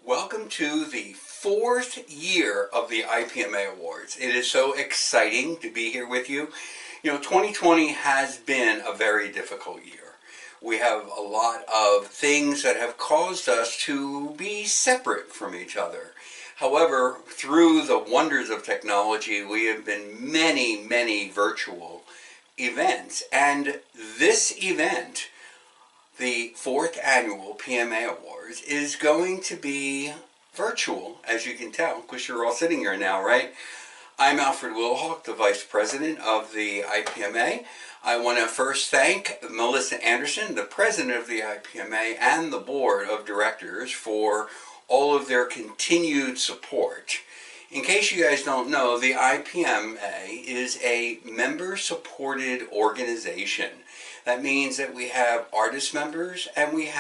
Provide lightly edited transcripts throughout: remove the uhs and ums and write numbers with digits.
Welcome to the fourth year of the IPMA Awards. It is so exciting to be here with you. 2020 has been a very difficult year. We have a lot of things that have caused us to be separate from each other. However, through the wonders of technology, we have been many virtual events. And this event, the fourth annual PMA Awards, is going to be virtual, as you can tell, because you're all sitting here now, right? I'm Alfred Wilhawk, the Vice President of the IPMA. I want to first thank Melissa Anderson, the President of the IPMA, and the Board of Directors for all of their continued support. In case you guys don't know, the IPMA is a member-supported organization. That means that we have artist members and we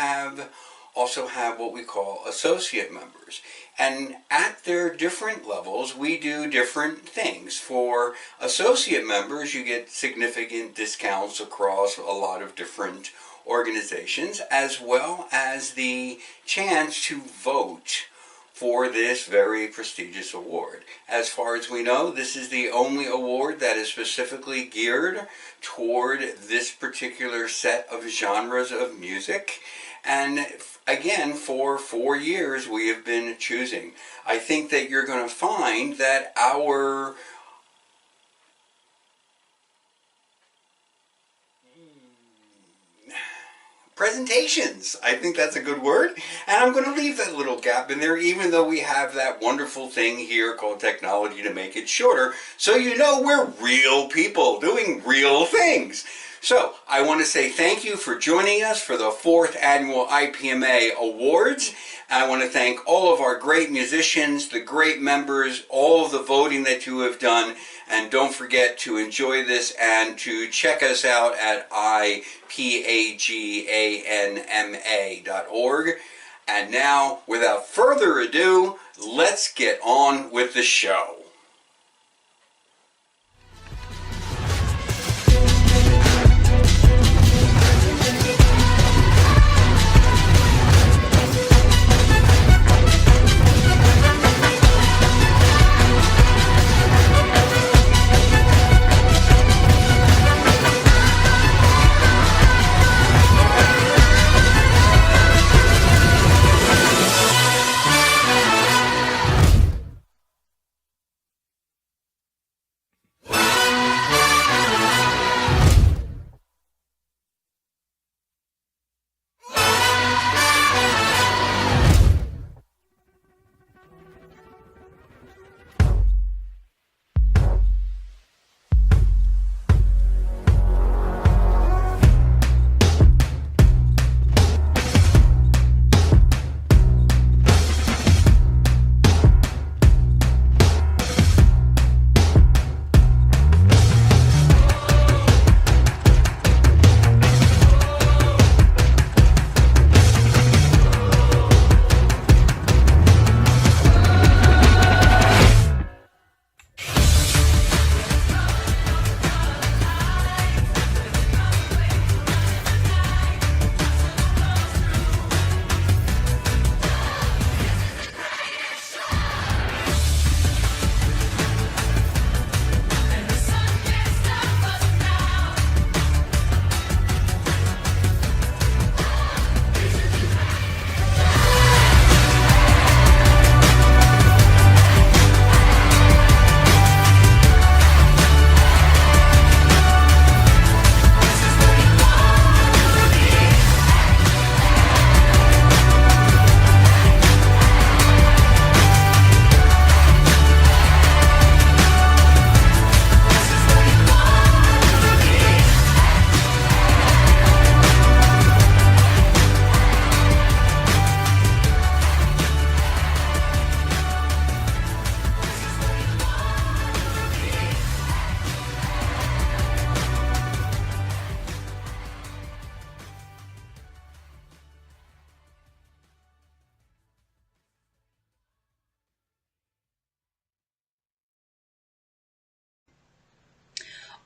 also have what we call associate members. And at their different levels, we do different things. For associate members, you get significant discounts across a lot of different organizations, as well as the chance to vote for this very prestigious award. As far as we know, this is the only award that is specifically geared toward this particular set of genres of music. And again, for 4 years we have been choosing. I think that you're going to find that our presentations, I think that's a good word, and I'm going to leave that little gap in there, even though we have that wonderful thing here called technology to make it shorter, so you know we're real people doing real things. So I want to say thank you for joining us for the fourth annual IPMA Awards. I want to thank all of our great musicians, the great members, all of the voting that you have done. And don't forget to enjoy this and to check us out at IPAGANMA.org. And now, without further ado, let's get on with the show.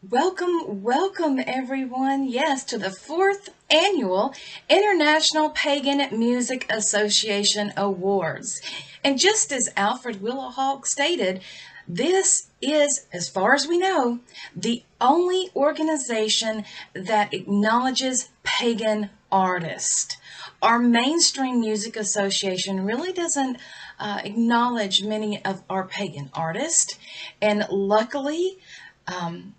Welcome, welcome everyone. Yes, to the fourth annual International Pagan Music Association Awards. And just as Alfred Willahawk stated, this is, as far as we know, the only organization that acknowledges pagan artists. Our mainstream music association really doesn't acknowledge many of our pagan artists, and luckily,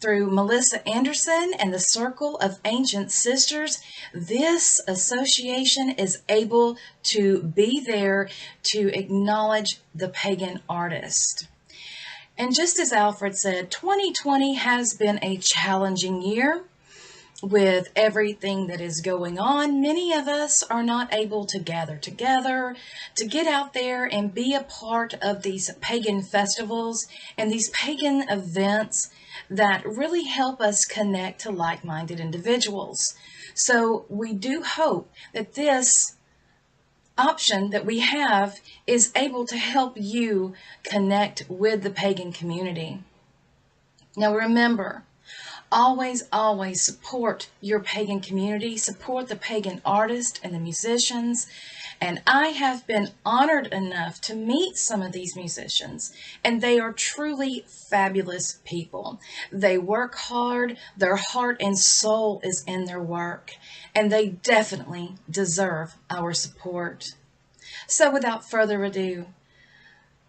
through Melissa Anderson and the Circle of Ancient Sisters, this association is able to be there to acknowledge the pagan artist. And just as Alfred said, 2020 has been a challenging year. With everything that is going on, many of us are not able to gather together, to get out there and be a part of these pagan festivals and these pagan events that really help us connect to like-minded individuals. So we do hope that this option that we have is able to help you connect with the pagan community. Now remember, always, always support your pagan community, support the pagan artists and the musicians. And I have been honored enough to meet some of these musicians, and they are truly fabulous people. They work hard, their heart and soul is in their work, and they definitely deserve our support. So without further ado,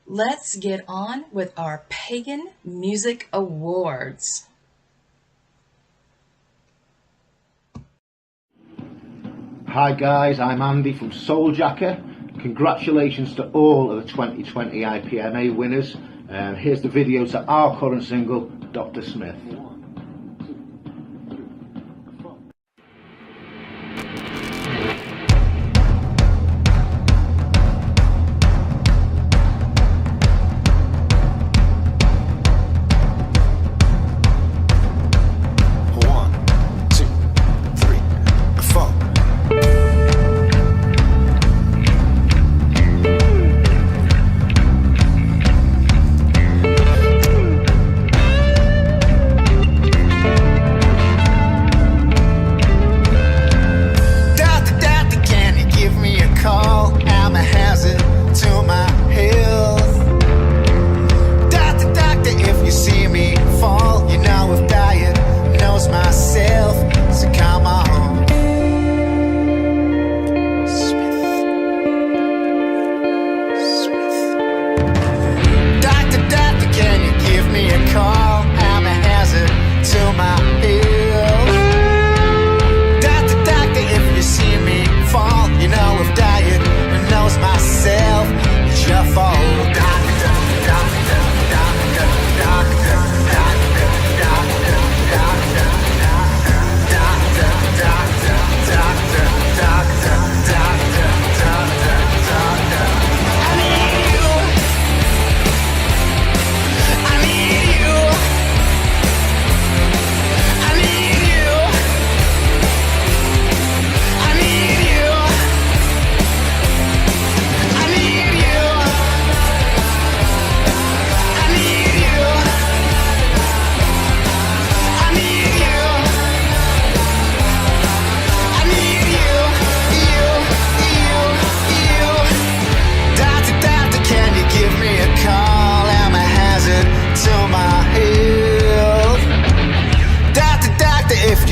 let's get on with our Pagan Music Awards. Hi guys, I'm Andy from Souljacker. Congratulations to all of the 2020 IPMA winners. Here's the video to our current single, Dr. Smith.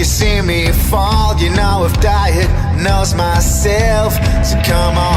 See me fall, you know if diet knows myself, so come on.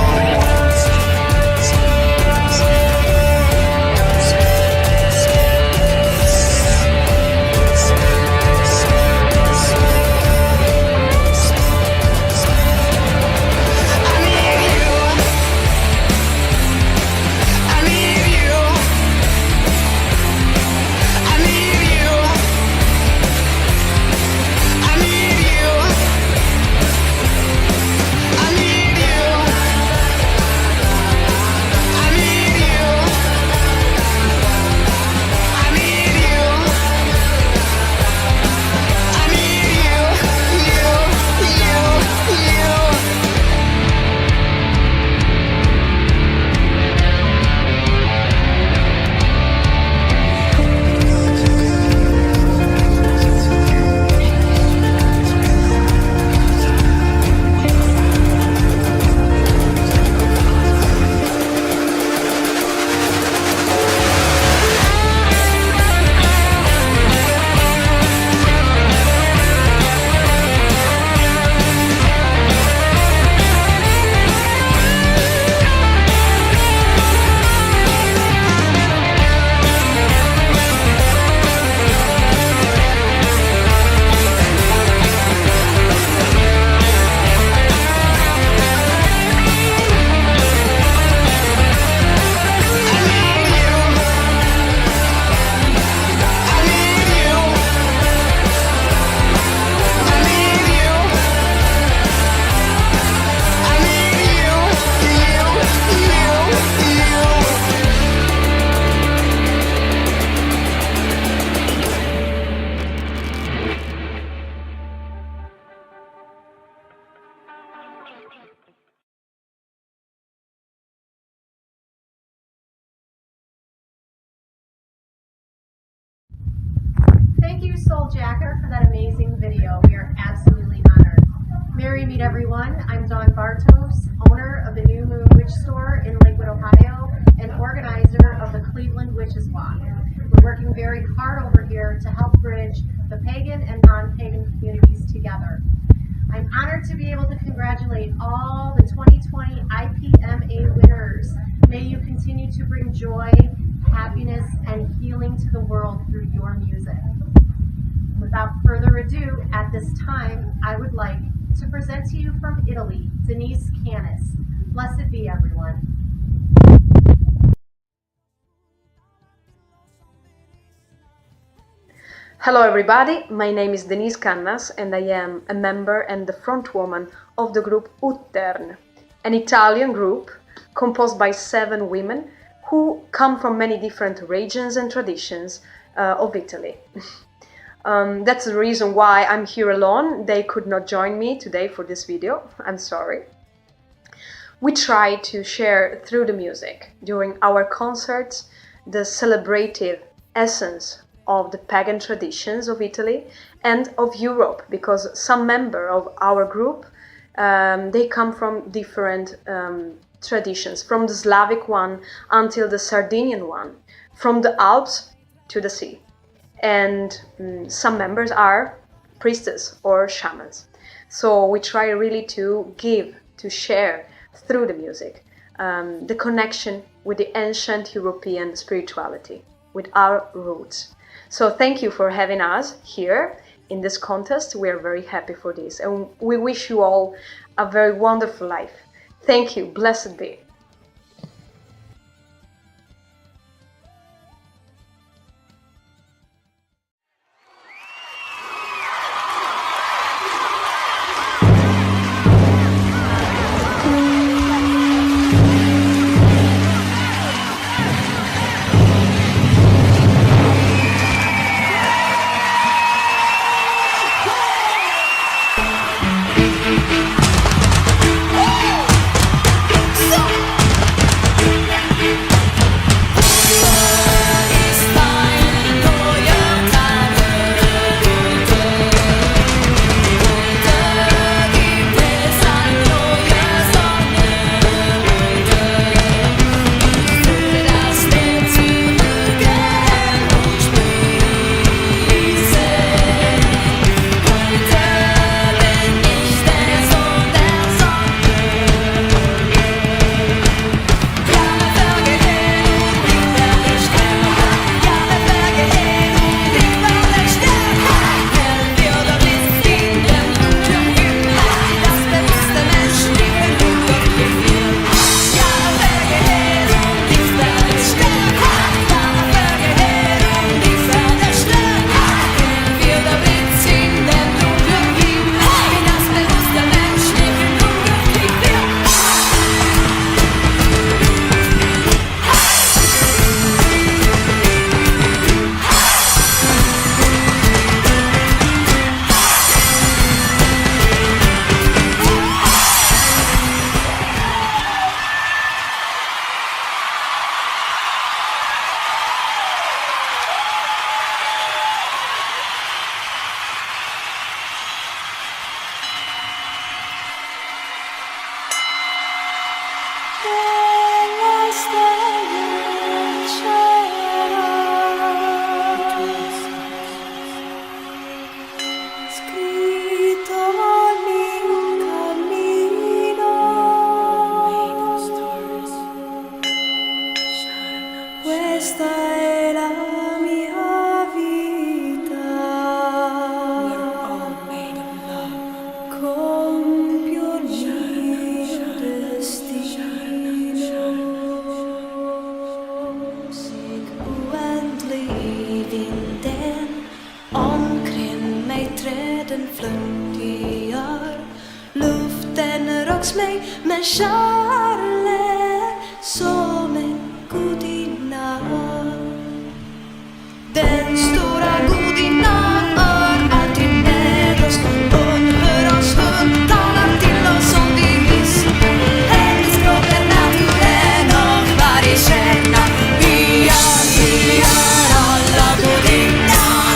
Thank you, Soul Jacker, for that amazing video. We are absolutely honored. Merry meet everyone. I'm Dawn Bartos, owner of the New Moon Witch Store in Lakewood, Ohio, and organizer of the Cleveland Witches Walk. We're working very hard over here to help bridge the pagan and non-pagan communities together. I'm honored to be able to congratulate all the 2020 IPMA winners. May you continue to bring joy, happiness, and healing to the world through your music. Without further ado, at this time, I would like to present to you from Italy, Denise Canis. Blessed be everyone. Hello everybody, my name is Denise Cannas and I am a member and the frontwoman of the group Uttern, an Italian group composed by 7 women who come from many different regions and traditions of Italy. That's the reason why I'm here alone. They could not join me today for this video, I'm sorry. We try to share through the music during our concerts the celebrative essence of the pagan traditions of Italy and of Europe, because some member of our group, they come from different traditions, from the Slavic one until the Sardinian one, from the Alps to the sea. And some members are priestess or shamans. So we try really to give, to share through the music, the connection with the ancient European spirituality, with our roots. So thank you for having us here in this contest. We are very happy for this and we wish you all a very wonderful life. Thank you. Blessed be. Men kärlek som en gudinna. Den stora gudinnan är alltid med oss. Under oss hundarna till oss som vi visst. Hennes språk är naturen och varje känna. Vi är alla gudinnan.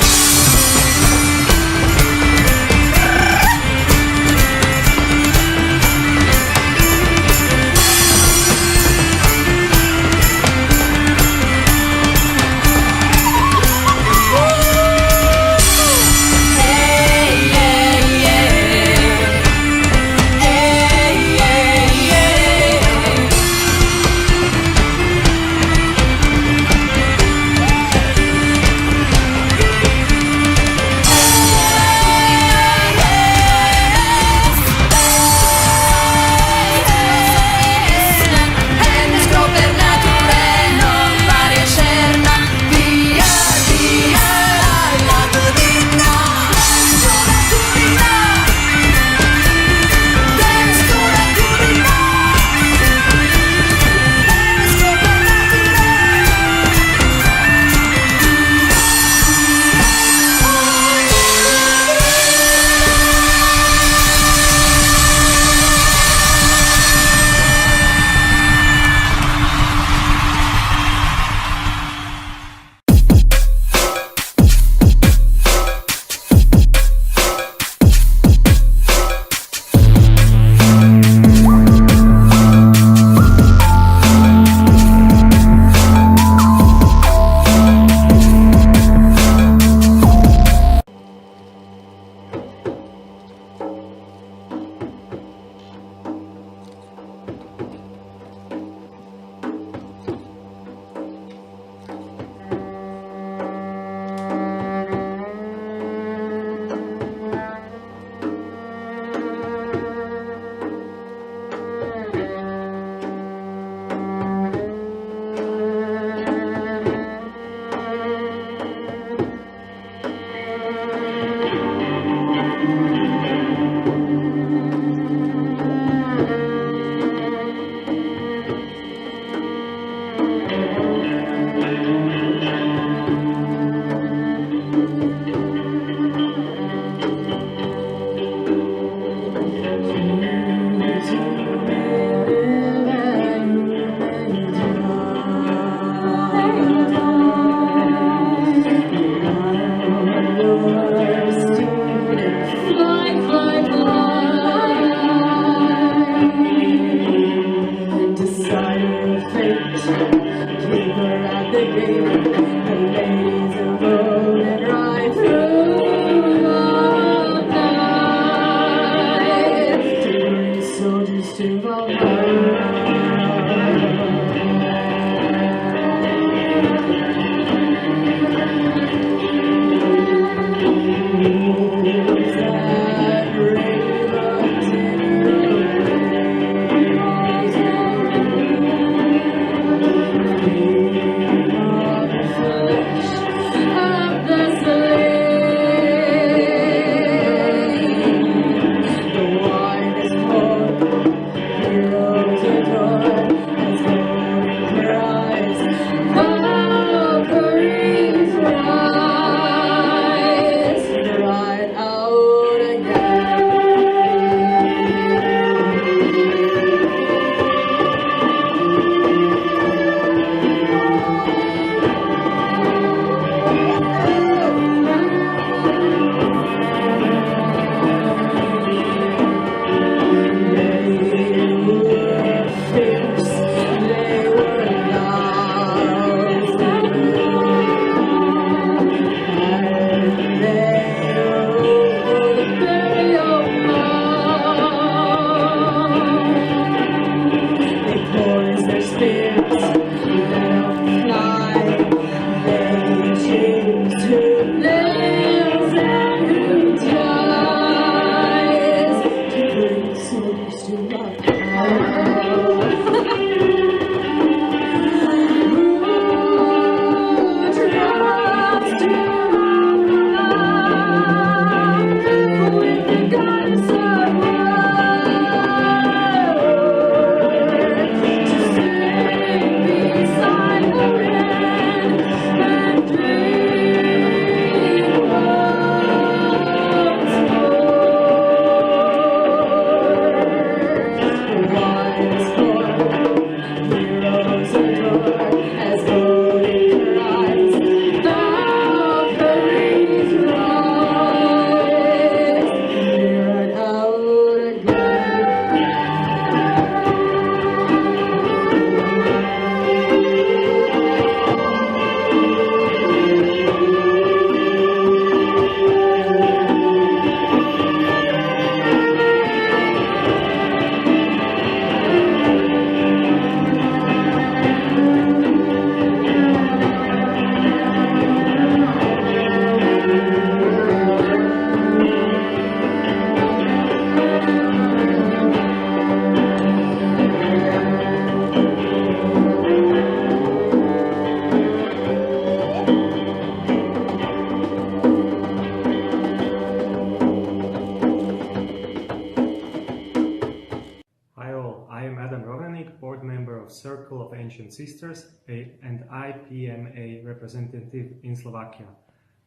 of Circle of Ancient Sisters and IPMA representative in Slovakia.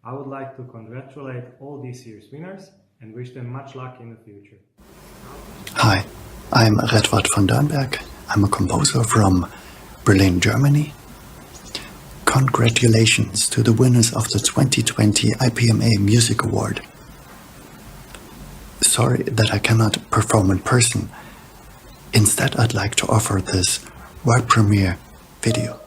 I would like to congratulate all this year's winners and wish them much luck in the future. Hi, I'm Redwart von Dörnberg. I'm a composer from Berlin, Germany. Congratulations to the winners of the 2020 IPMA Music Award. Sorry that I cannot perform in person. Instead, I'd like to offer this world premiere video.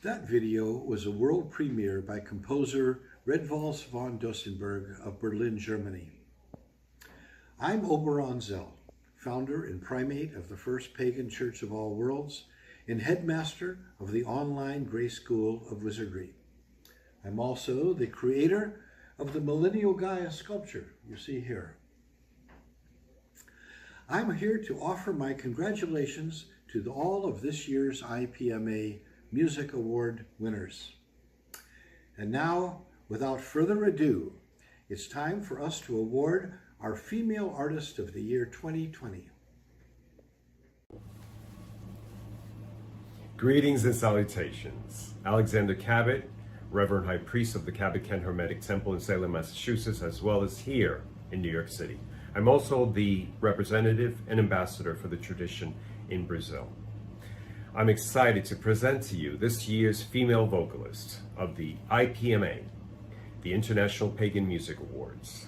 That video was a world premiere by composer Redvals von Dostenberg of Berlin, Germany. I'm Oberon Zell, founder and primate of the First Pagan Church of All Worlds and headmaster of the online Grey School of Wizardry. I'm also the creator of the Millennial Gaia sculpture you see here. I'm here to offer my congratulations to all of this year's IPMA Music Award winners. And now, without further ado, it's time for us to award our Female Artist of the Year 2020. Greetings and salutations. Alexander Cabot, Reverend High Priest of the Cabot-Kent Hermetic Temple in Salem, Massachusetts, as well as here in New York City. I'm also the representative and ambassador for the tradition in Brazil. I'm excited to present to you this year's female vocalist of the IPMA, the International Pagan Music Awards.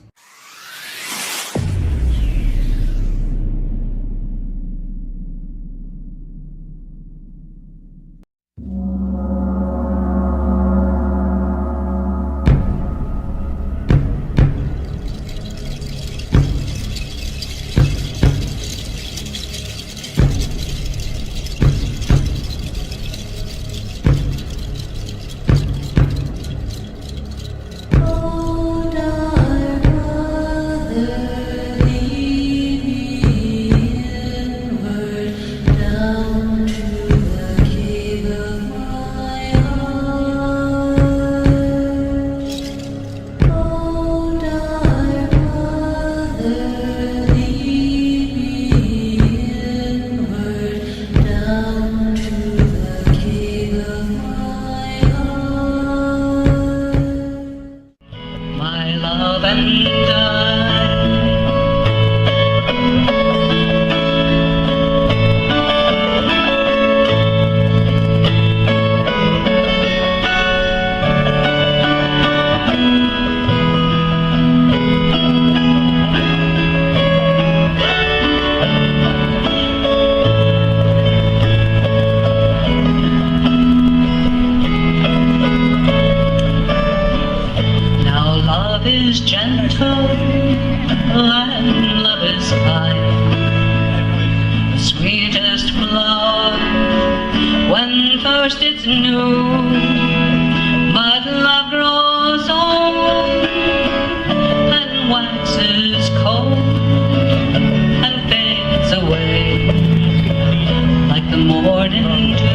Is gentle and love is kind, the sweetest flower when first it's new, but love grows old and waxes cold and fades away like the morning dew.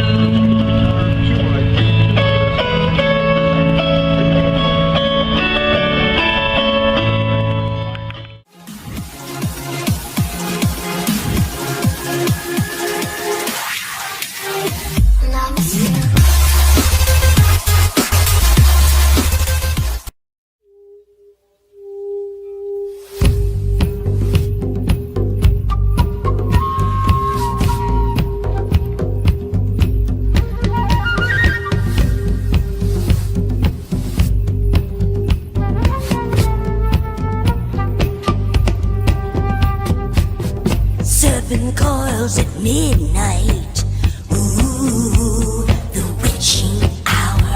Serpent coils at midnight, ooh, the witching hour.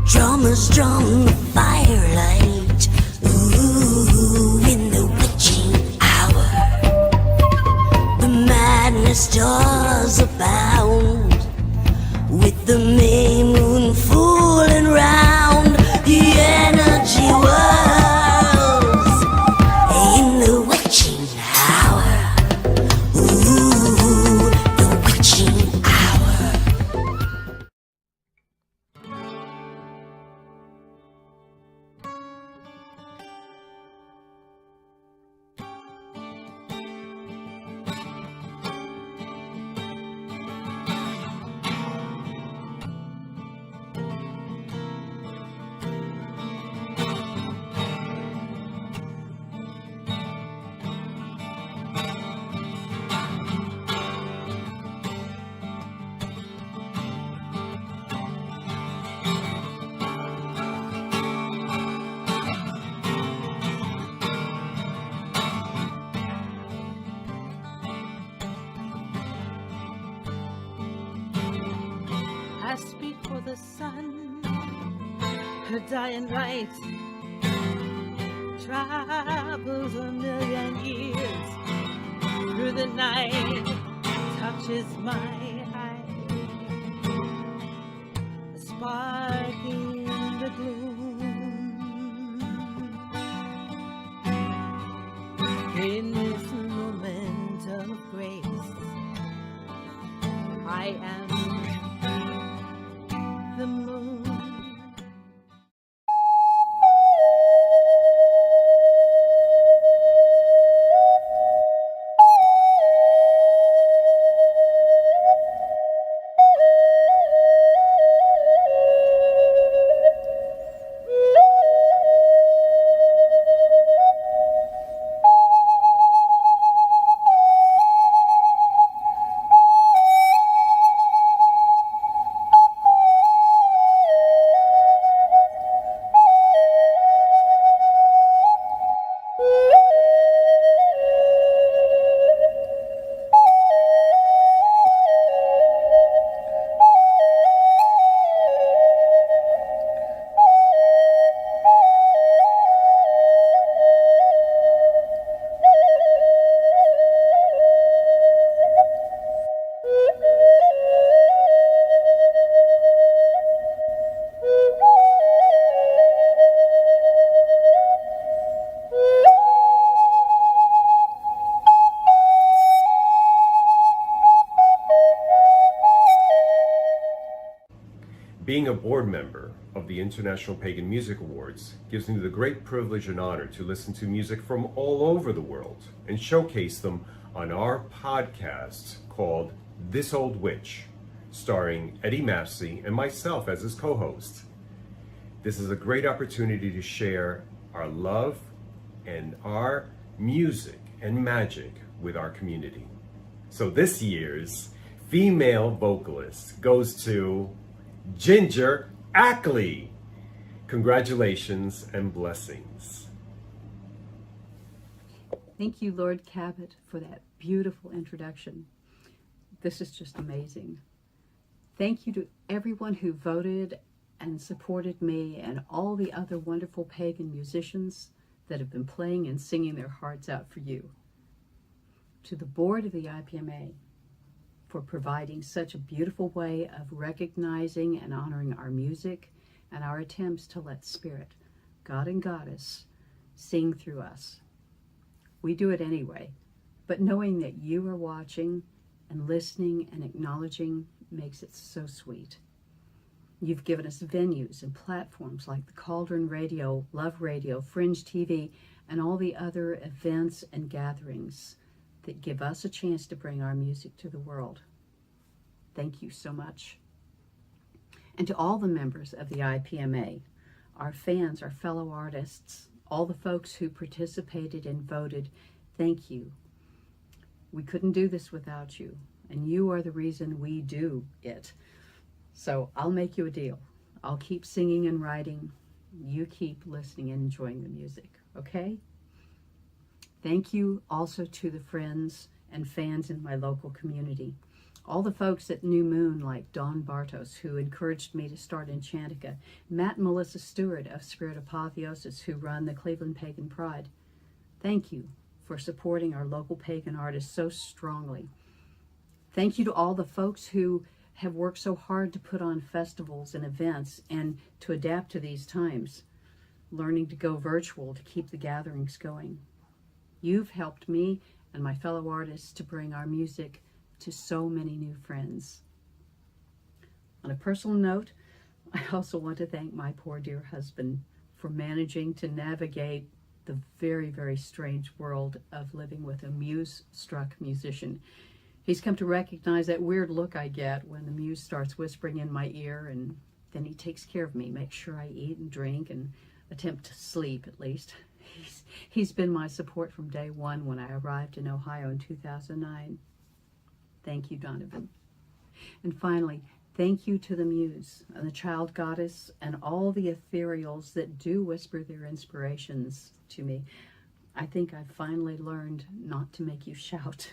Drummers drum the firelight, ooh, in the witching hour. The madness does abound, with the May moon fooling round the energy whirls in the witching hour. Ooh, the witching hour. for the sun. Her dying light travels a million years through the night, touches my eye, a spark in the gloom. In this moment of grace, I am the moon. Being a board member of the International Pagan Music Awards gives me the great privilege and honor to listen to music from all over the world and showcase them on our podcast called This Old Witch, starring Eddie Massey and myself as his co-host. This is a great opportunity to share our love and our music and magic with our community. So this year's female vocalist goes to Ginger Ackley. Congratulations and blessings. Thank you, Lord Cabot, for that beautiful introduction. This is just amazing. Thank you to everyone who voted and supported me and all the other wonderful pagan musicians that have been playing and singing their hearts out for you. To the board of the IPMA, for providing such a beautiful way of recognizing and honoring our music and our attempts to let Spirit, God and Goddess, sing through us. We do it anyway, but knowing that you are watching and listening and acknowledging makes it so sweet. You've given us venues and platforms like the Cauldron Radio, Love Radio, Fringe TV, and all the other events and gatherings that give us a chance to bring our music to the world. Thank you so much. And to all the members of the IPMA, our fans, our fellow artists, all the folks who participated and voted, thank you. We couldn't do this without you, and you are the reason we do it. So I'll make you a deal. I'll keep singing and writing. You keep listening and enjoying the music, okay? Thank you also to the friends and fans in my local community. All the folks at New Moon, like Dawn Bartos, who encouraged me to start Enchantica, Matt and Melissa Stewart of Spirit Apotheosis, who run the Cleveland Pagan Pride. Thank you for supporting our local pagan artists so strongly. Thank you to all the folks who have worked so hard to put on festivals and events and to adapt to these times, learning to go virtual to keep the gatherings going. You've helped me and my fellow artists to bring our music to so many new friends. On a personal note, I also want to thank my poor dear husband for managing to navigate the very, very strange world of living with a muse-struck musician. He's come to recognize that weird look I get when the muse starts whispering in my ear, and then he takes care of me, makes sure I eat and drink and attempt to sleep at least. He's been my support from day one when I arrived in Ohio in 2009. Thank you, Donovan. And finally, thank you to the Muse and the Child Goddess and all the ethereals that do whisper their inspirations to me. I think I've finally learned not to make you shout.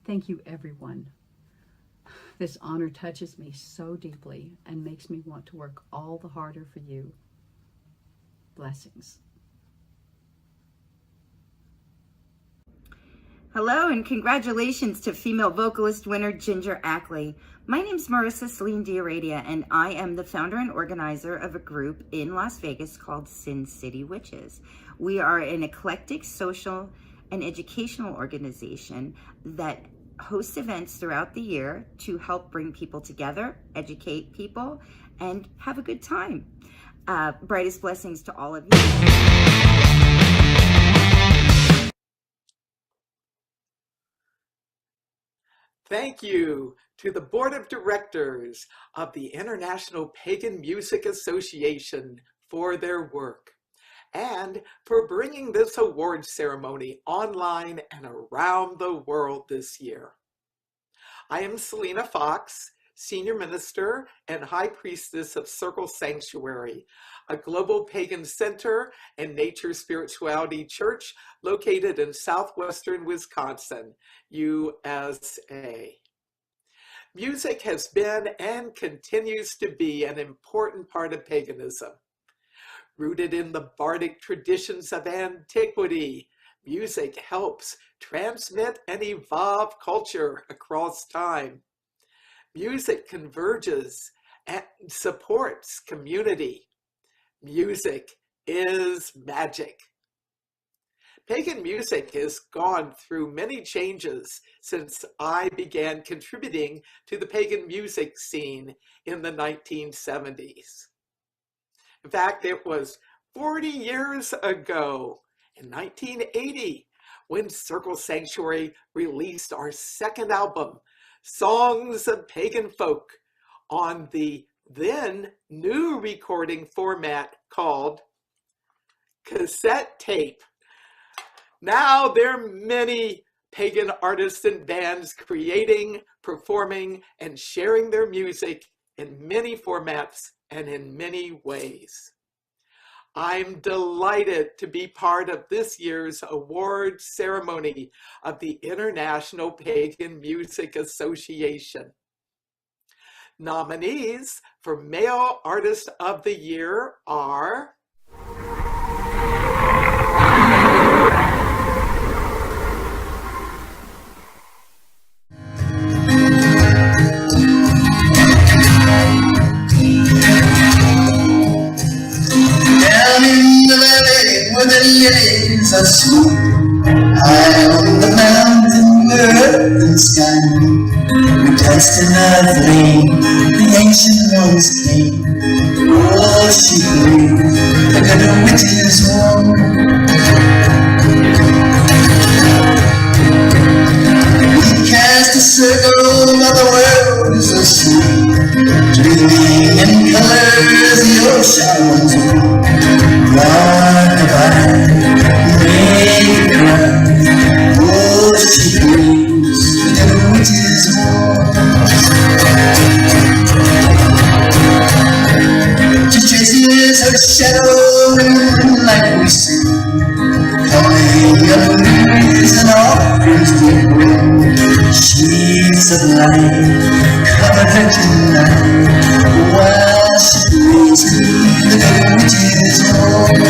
Thank you, everyone. This honor touches me so deeply and makes me want to work all the harder for you. Blessings. Hello and congratulations to female vocalist winner Ginger Ackley. My name's Marissa Celine Diaradia and I am the founder and organizer of a group in Las Vegas called Sin City Witches. We are an eclectic social and educational organization that hosts events throughout the year to help bring people together, educate people, and have a good time. Brightest blessings to all of you. Thank you to the Board of Directors of the International Pagan Music Association for their work and for bringing this award ceremony online and around the world this year. I am Selena Fox, Senior Minister and High Priestess of Circle Sanctuary, a global pagan center and nature spirituality church located in southwestern Wisconsin, USA. Music has been and continues to be an important part of paganism. Rooted in the bardic traditions of antiquity, music helps transmit and evolve culture across time. Music converges and supports community. Music is magic. Pagan music has gone through many changes since I began contributing to the pagan music scene in the 1970s. In fact, it was 40 years ago, in 1980, when Circle Sanctuary released our second album, Songs of Pagan Folk, on the then new recording format called cassette tape. Now there are many pagan artists and bands creating, performing, and sharing their music in many formats and in many ways. I'm delighted to be part of this year's award ceremony of the International Pagan Music Association. Nominees for Male Artist of the Year are Down in the valley where the lilies are sweet, high on the mountain where earth and sky meet, we danced another flame, the ancient ones came. Oh, she breathed, the good witch's wand. We cast a circle over the world is so sweet, dreaming in colors the ocean ones will. Rock-a-bye, make it cry. Oh, she breathes, the good witch's wand. She traces her shadow in the moonlight we see, calling up rubies and offerings we bring. Sheets of light cover her tonight, while she brings me the good witch's wand.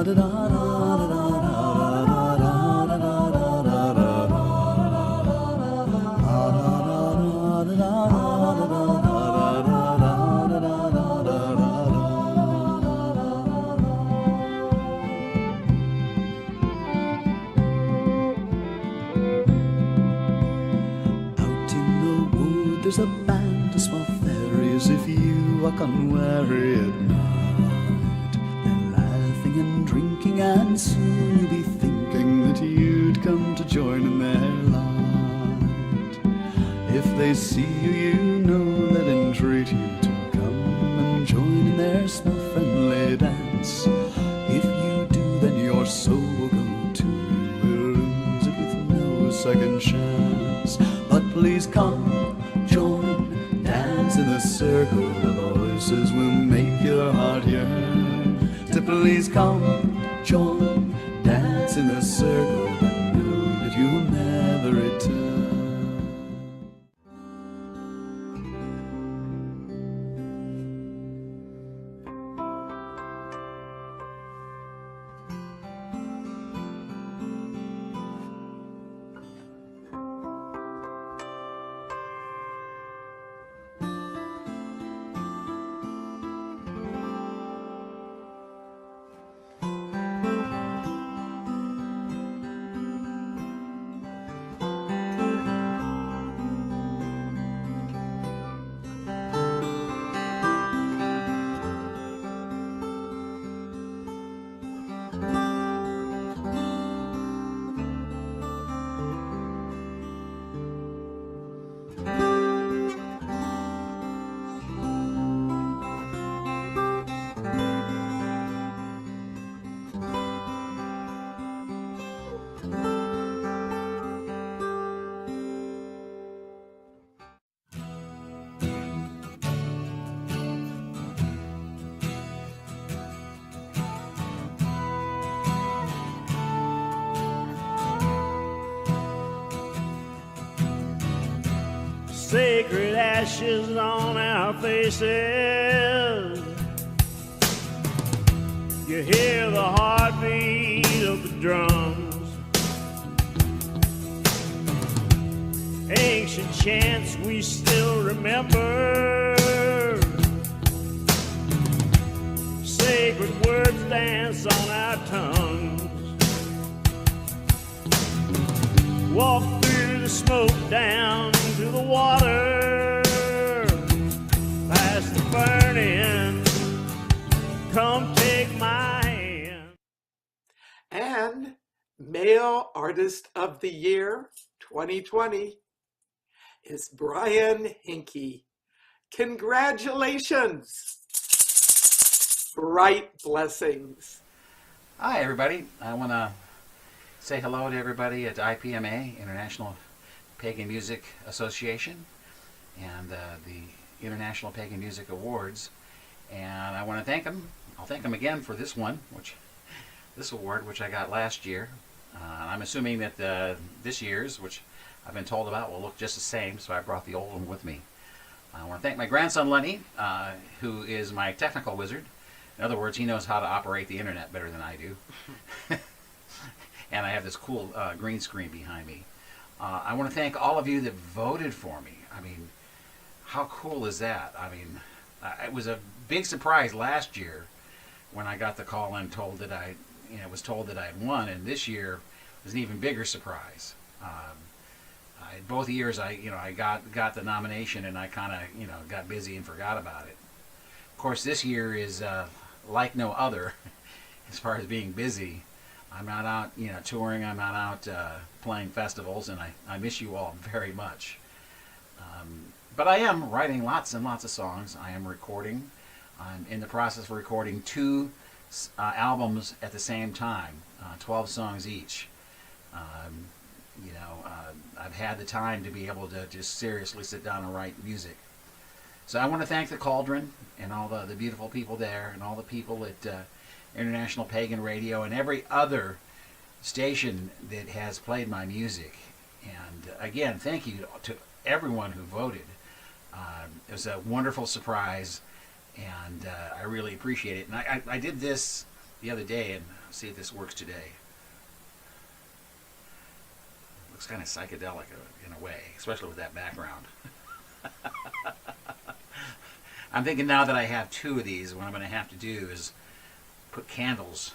There's a band of small fairies if you walk unwary at night. They're laughing and drinking, and soon you'll be thinking that you'd come to join in their light. If they see you, you know they'll entreat you to come and join in their small friendly dance. If you do, then your soul will go too. We'll lose it with no second chance. But please come, join, dance in the circle. The voices will make your heart yearn. So please come, join, dance in the circle, but know that you'll never return. Sacred ashes on our faces. You hear the heartbeat of the drums. Ancient chants we still remember. Sacred words dance on our tongues. Walk through the smoke down to the water, past the burning, come take my hand. And Male Artist of the Year 2020 is Brian Hinkey. Congratulations! Bright blessings. Hi everybody. I want to say hello to everybody at IPMA, International Pagan Music Association, and the International Pagan Music Awards, and I want to thank them. I'll thank them again for this one, this award, which I got last year. I'm assuming that this year's, which I've been told about, will look just the same, so I brought the old one with me. I want to thank my grandson Lenny, who is my technical wizard. In other words, he knows how to operate the internet better than I do. And I have this cool green screen behind me. I want to thank all of you that voted for me. I mean, how cool is that? I mean, it was a big surprise last year when I got the call and told that was told that I had won, and this year was an even bigger surprise. Both years I got the nomination, and I kind of got busy and forgot about it. Of course, this year is like no other as far as being busy. I'm not out, touring. I'm not out playing festivals, and I miss you all very much. But I am writing lots and lots of songs. I am recording. I'm in the process of recording 2 albums at the same time, 12 songs each. I've had the time to be able to just seriously sit down and write music. So I want to thank the Cauldron and all the beautiful people there, and all the people at International Pagan Radio and every other station that has played my music. And again, thank you to everyone who voted. It was a wonderful surprise, and I really appreciate it. And I did this the other day and see if this works today. Looks kind of psychedelic in a way, especially with that background. I'm thinking now that I have two of these, what I'm going to have to do is put candles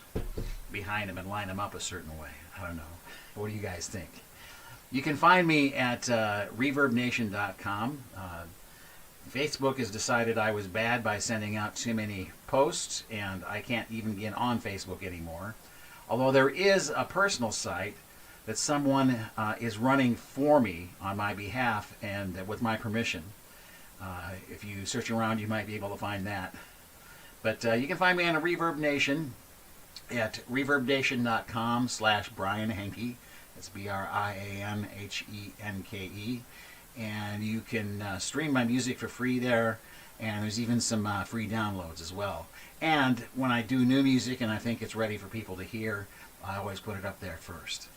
behind them and line them up a certain way. I don't know. What do you guys think? You can find me at ReverbNation.com. Facebook has decided I was bad by sending out too many posts, and I can't even get on Facebook anymore. Although there is a personal site that someone is running for me on my behalf and with my permission. If you search around, you might be able to find that. But you can find me on a Reverb Nation at reverbnation.com/Brian Henke. That's BrianHenke. And you can stream my music for free there, and there's even some free downloads as well. And when I do new music and I think it's ready for people to hear, I always put it up there first.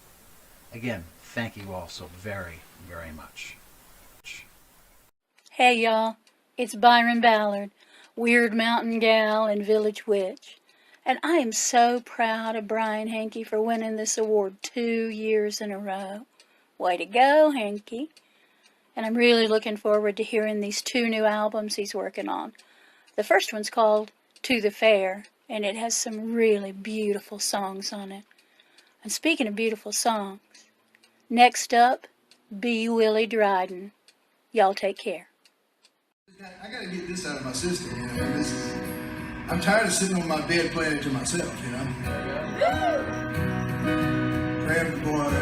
Again, thank you all so very, very much. Hey y'all, it's Byron Ballard, Weird Mountain Gal and Village Witch. And I am so proud of Brian Henke for winning this award 2 years in a row. Way to go, Henke. And I'm really looking forward to hearing these 2 new albums he's working on. The first one's called To the Fair, and it has some really beautiful songs on it. And speaking of beautiful songs, next up, B. Willie Dryden. Y'all take care. I gotta get this out of my system, you know. I'm tired of sitting on my bed playing it to myself, you know. Grab the boy.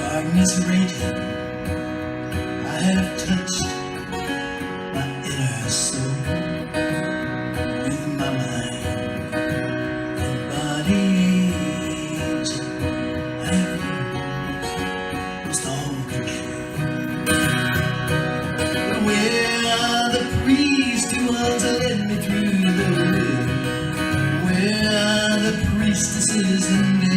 Darkness raging, I have touched my inner soul with my mind and body. I have lost all control. Where are the priests who want to let me through the wood? Where are the priestesses and men?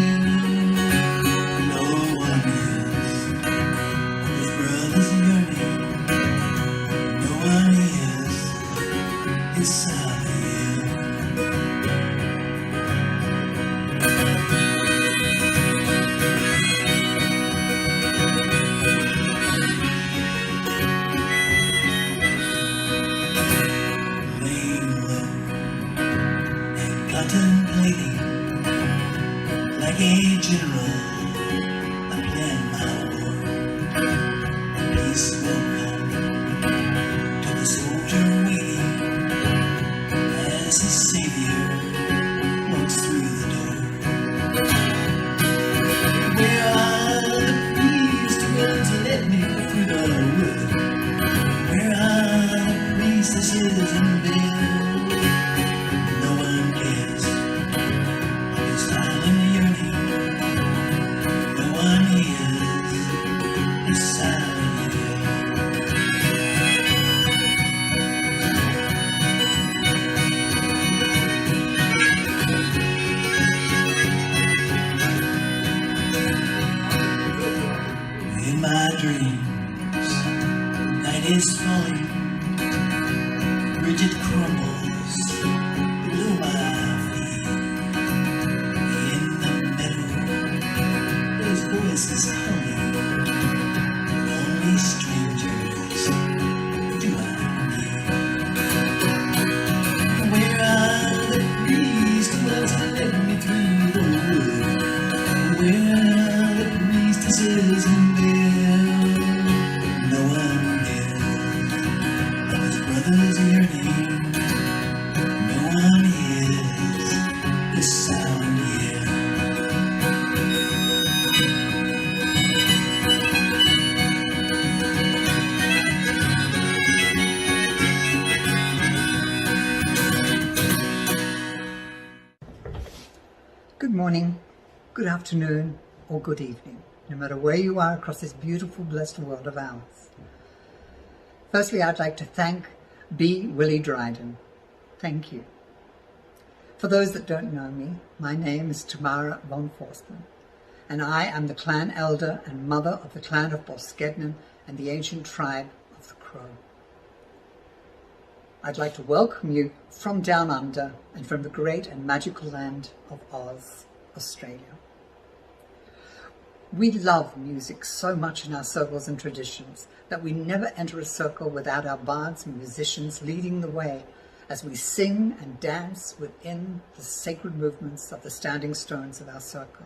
Contemplating like a general, I plan my war. Peace will come to the soldier waiting as his savior walks through the door. Where are the priests who want to let me through the wood? Where are the priestesses and bells? Is falling, rigid crumbles below my feet. In the meadow, there's voices calling, only strangers do I meet. Where are the priests who want to let me through the wood? Where are the priestesses and bells? No one brothers yearning, no one hears the sound here. Good morning, good afternoon, or good evening, no matter where you are across this beautiful, blessed world of ours. Firstly, I'd like to thank B. Willie Dryden. Thank you. For those that don't know me, my name is Tamara von Forstmann, and I am the clan elder and mother of the clan of Boskednan and the ancient tribe of the Crow. I'd like to welcome you from down under and from the great and magical land of Oz, Australia. We love music so much in our circles and traditions that we never enter a circle without our bards and musicians leading the way as we sing and dance within the sacred movements of the standing stones of our circle.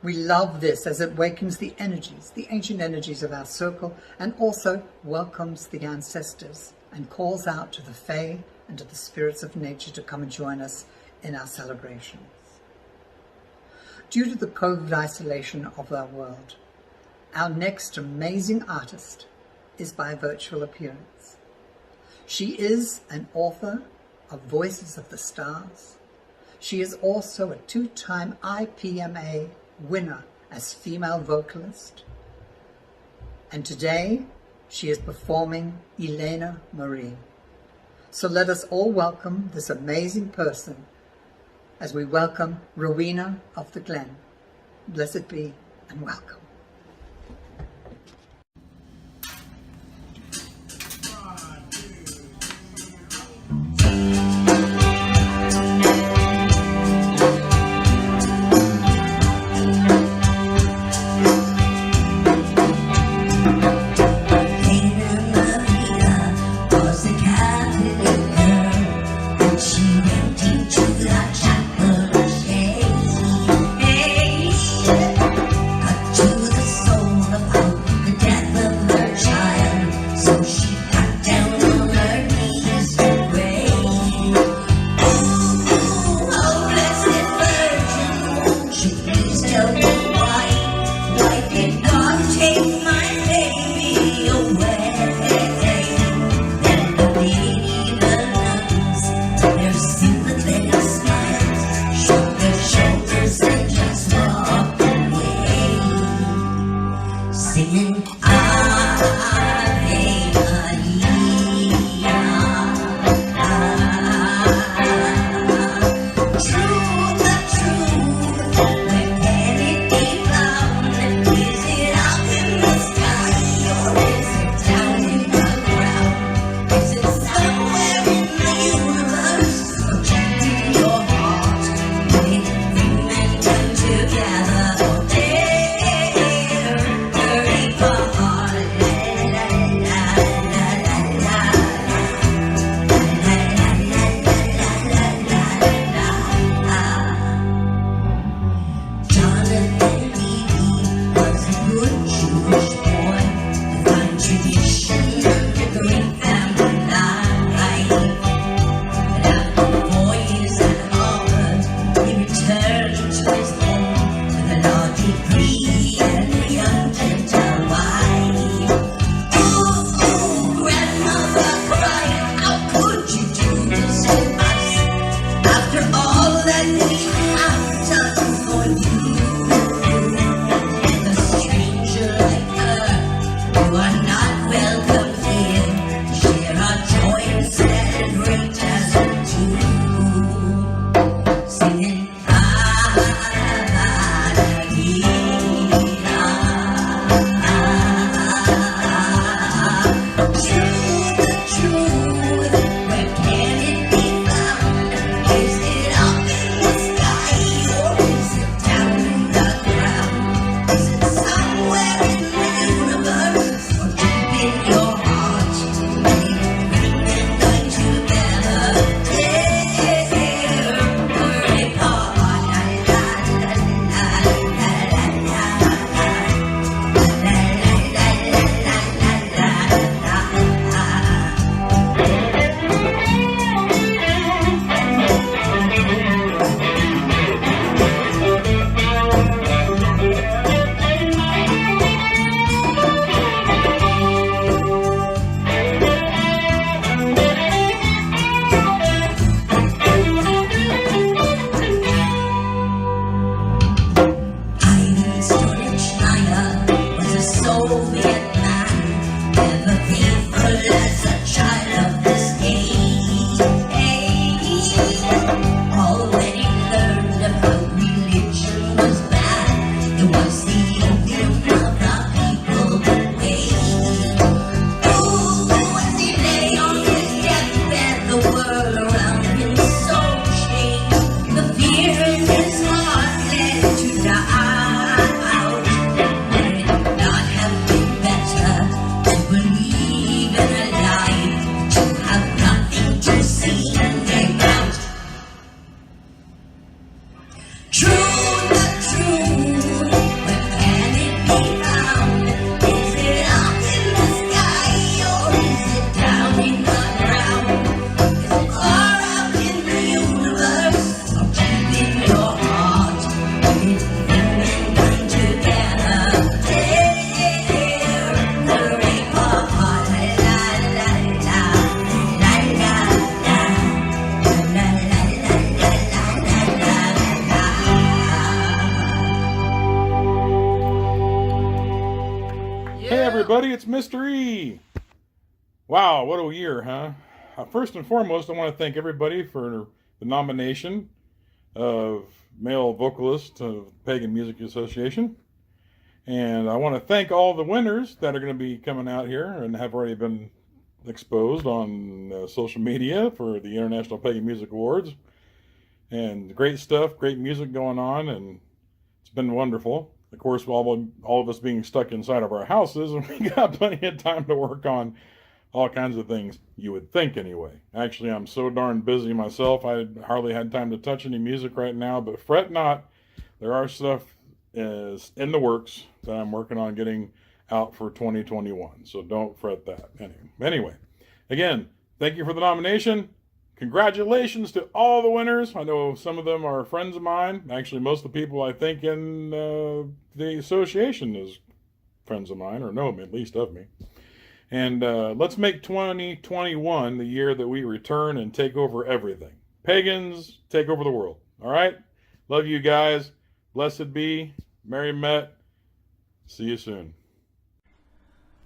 We love this as it wakens the energies, the ancient energies of our circle, and also welcomes the ancestors and calls out to the Fae and to the spirits of nature to come and join us in our celebrations. Due to the COVID isolation of our world, our next amazing artist is by virtual appearance. She is an author of Voices of the Stars. She is also a 2-time IPMA winner as female vocalist. And today, she is performing Elena Marie. So let us all welcome this amazing person as we welcome Rowena of the Glen. Blessed be and welcome. To everybody, it's Mr. E. Wow, what a year, huh? First and foremost, I want to thank everybody for the nomination of male vocalist of Pagan Music Association. And I want to thank all the winners that are going to be coming out here and have already been exposed on social media for the International Pagan Music Awards. And great stuff, great music going on, and it's been wonderful. Of course, all of us being stuck inside of our houses, and we got plenty of time to work on all kinds of things, you would think anyway. Actually, I'm so darn busy myself, I hardly had time to touch any music right now, but fret not. There are stuff is in the works that I'm working on getting out for 2021, so don't fret that. Anyway, again, thank you for the nomination. Congratulations to all the winners. I know some of them are friends of mine. Actually, most of the people I think in the association is friends of mine, or know me, at least of me. And let's make 2021 the year that we return and take over everything. Pagans, take over the world. All right? Love you guys. Blessed be. Merry met. See you soon.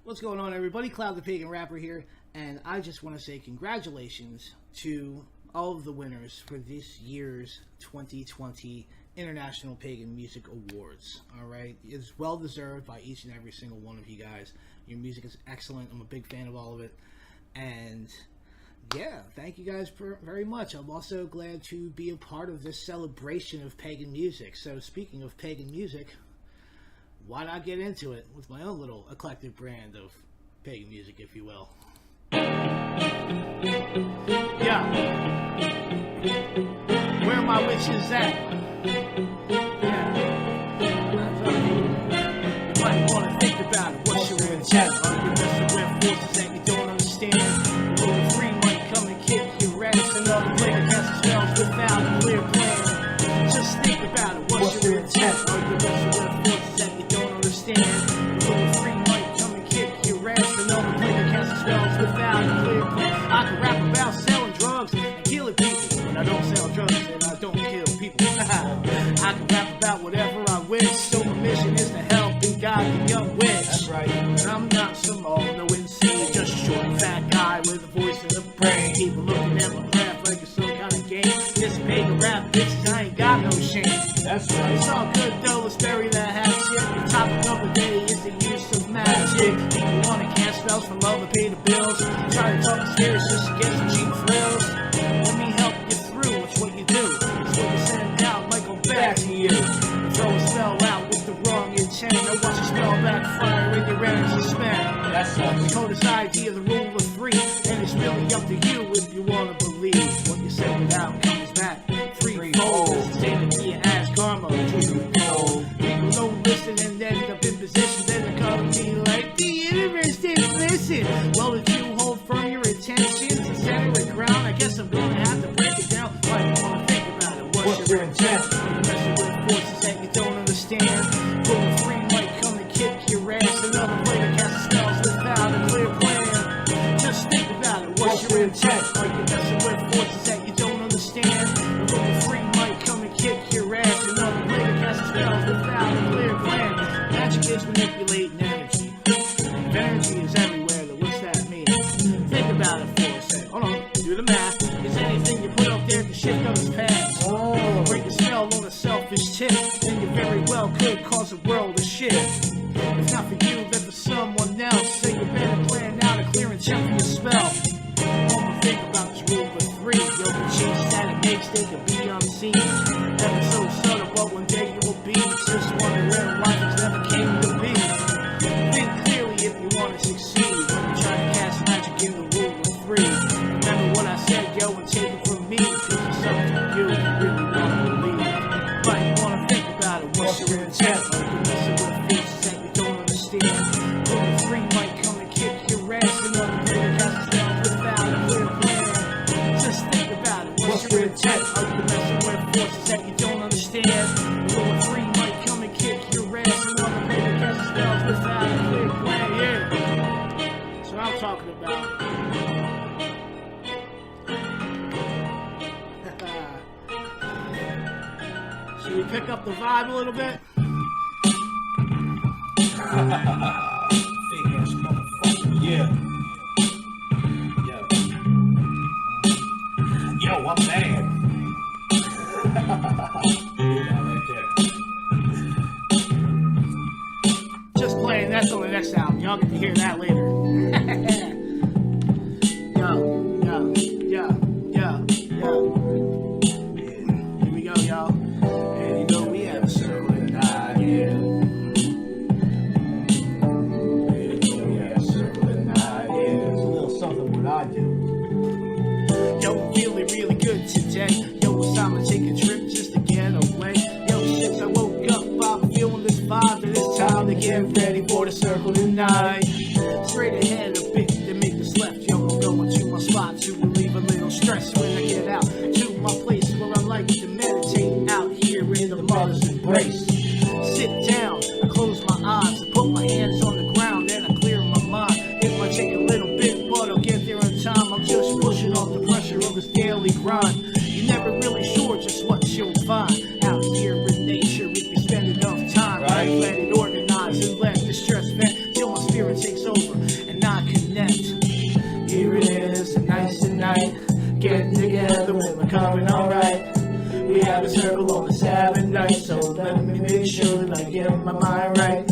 What's going on, everybody? Cloud the Pagan Rapper here, and I just want to say congratulations to all of the winners for this year's 2020 International Pagan Music Awards. All right, it's well deserved by each and every single one of you guys. Your music is excellent. I'm a big fan of all of it, and yeah, thank you guys very much. I'm also glad to be a part of this celebration of pagan music. So speaking of pagan music, why not get into it with my own little eclectic brand of pagan music, if you will. Yeah. Where are my witches at? Yeah. You might want to think about it. What's your intent? Are you messing with forces that you don't understand? Rule free might come and kick your ass. Another player casts spells without a clear plan. Just think about it. What's your intent? Are you messing with forces that you don't understand? Rule free might come and kick your ass. Another player casts spells without a clear plan. I can rap about selling drugs and killing people, but I don't sell drugs and I don't kill people. I can rap about whatever I wish, so my mission is to help and guide the young witch. That's right. And I'm not some all-knowing seed, just a short fat guy with a voice and a brain. People looking at my craft like it's some kind of game. This pagan rap, bitches, I ain't got no shame. That's right. It's all good though, let's bury that hatchet. The topic of the day is the use of magic. People wanna cast spells for love and pay the bills. Try to talk serious just to get some cheap thrills. Let me help you through, it's what you do. It's what you send out, might go back to you. Throw a spell out with the wrong intent. Now watch a spell backfire in your energy spent. That's right. The codest idea, the rule of three. And it's really up to you if you wanna believe. What you send it out comes back threefold. Same idea as karma, twofold. People don't listen and end up in position. Then they come to me like, the universe didn't listen. Well, if you hold firm your intentions and center it ground, I guess I'm gonna have to break it down. Why you wanna think about it? What's your intent? You're messing with forces that you don't understand. Rule free might come and kick your ass. Another player casts spells without a clear plan. Just think about it. What's your intent? Are you messing with forces that you don't understand? Rule free might come and kick your ass. Another player casts spells without a clear plan. Magic is manipulating energy. If energy is everywhere, then what's that mean? Think about it for a sec. Hold on, do the math. Is anything you put up there to shift others' paths? Break a spell on a selfish tip, then you very well could cause the world to shift. If not for you, then for someone else. So you better plan out a clear and check for your spell. One think about this rule of three. Yo, the changes that it makes, they can be unseen. Never so subtle, but one day you will be. Just wondering why things never came to be. Think clearly if you want to succeed. When you try to cast magic in the rule of three. Remember what I said, yo, and take it from me. Cause it's something you really want to believe. But you want to think about it, what's your intent? Are you messing with forces that you don't understand? Rule of three might come and kick your ass. Another player casts spells without a clear plan. Just think about it, what's your intent? Are you messing with forces that you don't understand? Rule of three might come and kick your ass. Another player casts spells without a clear plan. Yeah. So I'm talking about. Should we pick up the vibe a little bit? Fake ass Yeah. Yo, I'm bad. Just playing, that's on the next album. Y'all get to hear that later. Yo. Here we go, y'all. And you know we have a circle tonight, yeah. Yo, I'm feeling really good today. Yo, it's time to take a trip just to get away. Yo, since I woke up, I'm feeling this vibe, and it's time to get ready for the circle tonight. Straight ahead a bit to make this left. Yo, I'm going to my spot to relieve a little stress when I get out to my place where I like to meditate out here in the mother's embrace. Sit down, I close my eyes, I put my hands on the ground, and I clear my mind. It might take a little bit, but I'll get there in time. I'm just pushing off the pressure of this daily grind. You're never really sure just what you'll find out here in nature if you spend enough time. Right? Let it organize and let the stress vent till my spirit takes over and I connect. Here it is, nice and night, getting together when we're coming alright. We have a circle on the Sabbath night, so let me make sure that I get my mind right.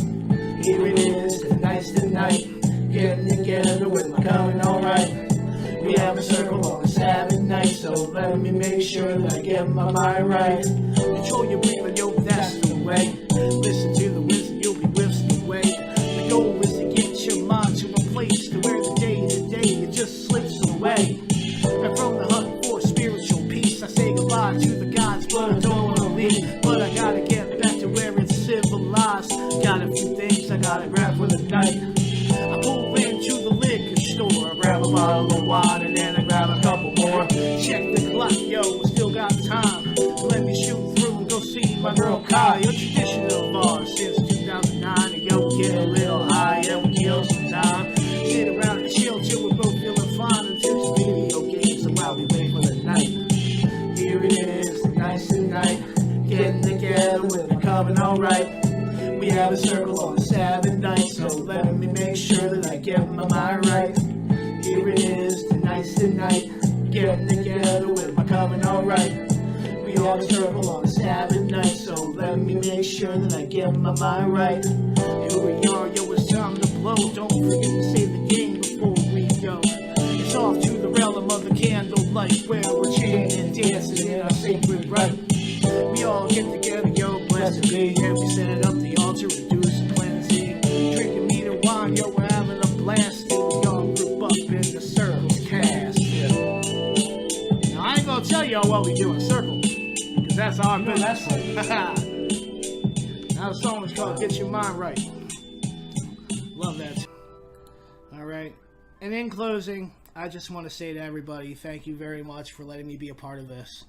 Here it is, nice tonight, getting together with my coming alright. We have a circle on the Sabbath night, so let me make sure that I get my mind right. Control your breathing, yo, that's the way. Listen to the wisdom, you'll be whisked away. The goal is to get your mind to a place to where the day to day it just slips away. And from the hunt for spiritual peace, I say goodbye to the gods, but I don't wanna leave. But I gotta get back to where it's civilized. Got a few things I gotta grab for the night. I pull into the liquor store, I grab a bottle of wine, and then I grab a couple more. Check the clock, yo, we still got time. Let me shoot through and go see my girl Kai. A tradition of ours since 2009, and yo, we get a little high, yeah, we kill some time. Sit around and chill till we're both feeling fine, and do some video games while we wait for the night. Here it is, nice and night, getting together when we're coming alright. We have a circle on the Sabbath night, so let me make sure that I get my mind right. Here it is, nice tonight, getting together with my coming alright. We have a circle on the Sabbath night, so let me make sure that I get my mind right. Here we are, yo, it's time to blow. Don't forget to save the game before we go. It's off to the realm of the candlelight, where we're chanting and dancing in our sacred right. We all get together, yo, blessed be, and we set up the altar and do some cleansing. Drinking meat and wine, yo, we're having a blast. We all group up in the circles cast. Now I ain't gonna tell y'all what we do in circle, cause that's our business. Now the song is called Get Your Mind Right. Love that. Alright. And in closing, I just want to say to everybody, thank you very much for letting me be a part of this.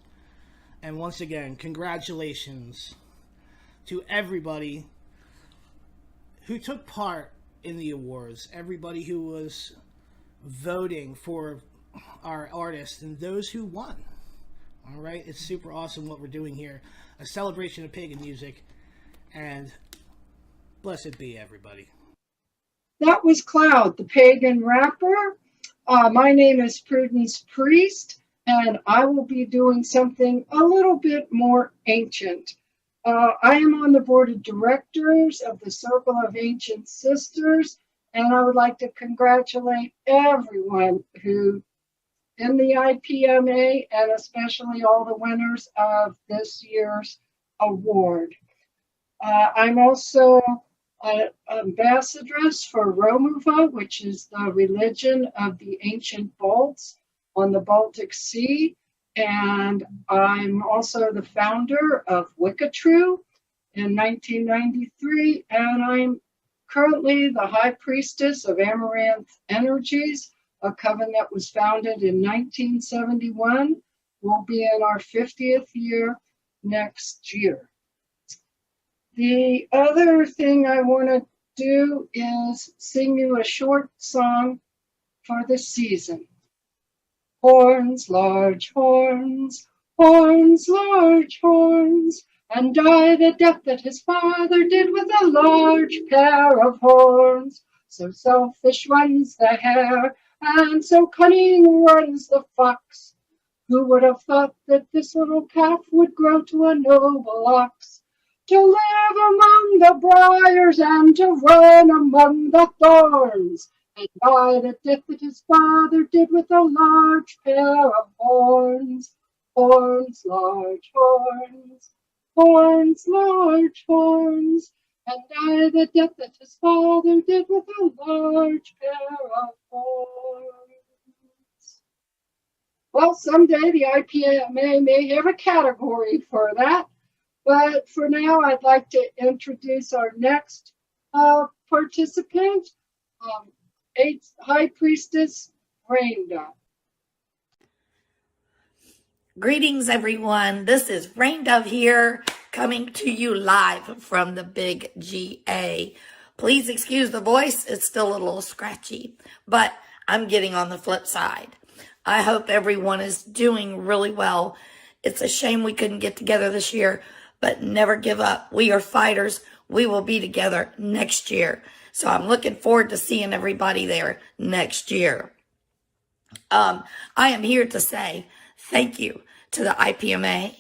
And once again, congratulations to everybody who took part in the awards, everybody who was voting for our artists, and those who won. All right, it's super awesome what we're doing here. A celebration of pagan music, and blessed be everybody. That was Cloud, the pagan rapper. My name is Prudence Priest, and I will be doing something a little bit more ancient. I am on the board of directors of the Circle of Ancient Sisters, and I would like to congratulate everyone who in the IPMA, and especially all the winners of this year's award. I'm also an ambassadress for Romuva, which is the religion of the ancient Balts on the Baltic Sea. And I'm also the founder of WiccaTrue in 1993. And I'm currently the High Priestess of Amaranth Energies, a coven that was founded in 1971. We'll be in our 50th year next year. The other thing I want to do is sing you a short song for the season. Horns, large horns, horns, large horns, and die the death that his father did with a large pair of horns. So selfish runs the hare, and so cunning runs the fox. Who would have thought that this little calf would grow to a noble ox, to live among the briars and to run among the thorns, and die the death that his father did with a large pair of horns? Horns, large horns, horns, large horns, and die the death that his father did with a large pair of horns. Well, someday the IPMA may have a category for that, but for now I'd like to introduce our next participant, High Priestess Rainda. Greetings, everyone. This is Rain Dove here, coming to you live from the Big GA. Please excuse the voice. It's still a little scratchy, but I'm getting on the flip side. I hope everyone is doing really well. It's a shame we couldn't get together this year, but never give up. We are fighters. We will be together next year. So I'm looking forward to seeing everybody there next year. I am here to say thank you to the IPMA.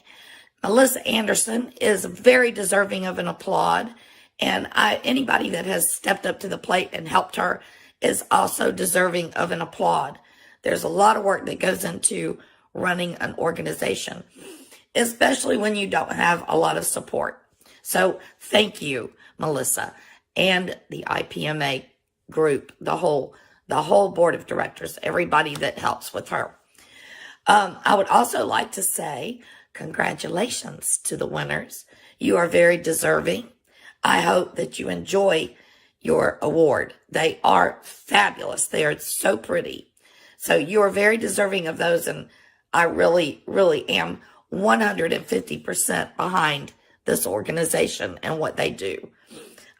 Melissa Anderson is very deserving of an applaud, and anybody that has stepped up to the plate and helped her is also deserving of an applaud. There's a lot of work that goes into running an organization, especially when you don't have a lot of support. So thank you, Melissa, and the IPMA group, the whole board of directors, everybody that helps with her. I would also like to say congratulations to the winners. You are very deserving. I hope that you enjoy your award. They are fabulous. They are so pretty. So you are very deserving of those, and I really, really am 150% behind this organization and what they do.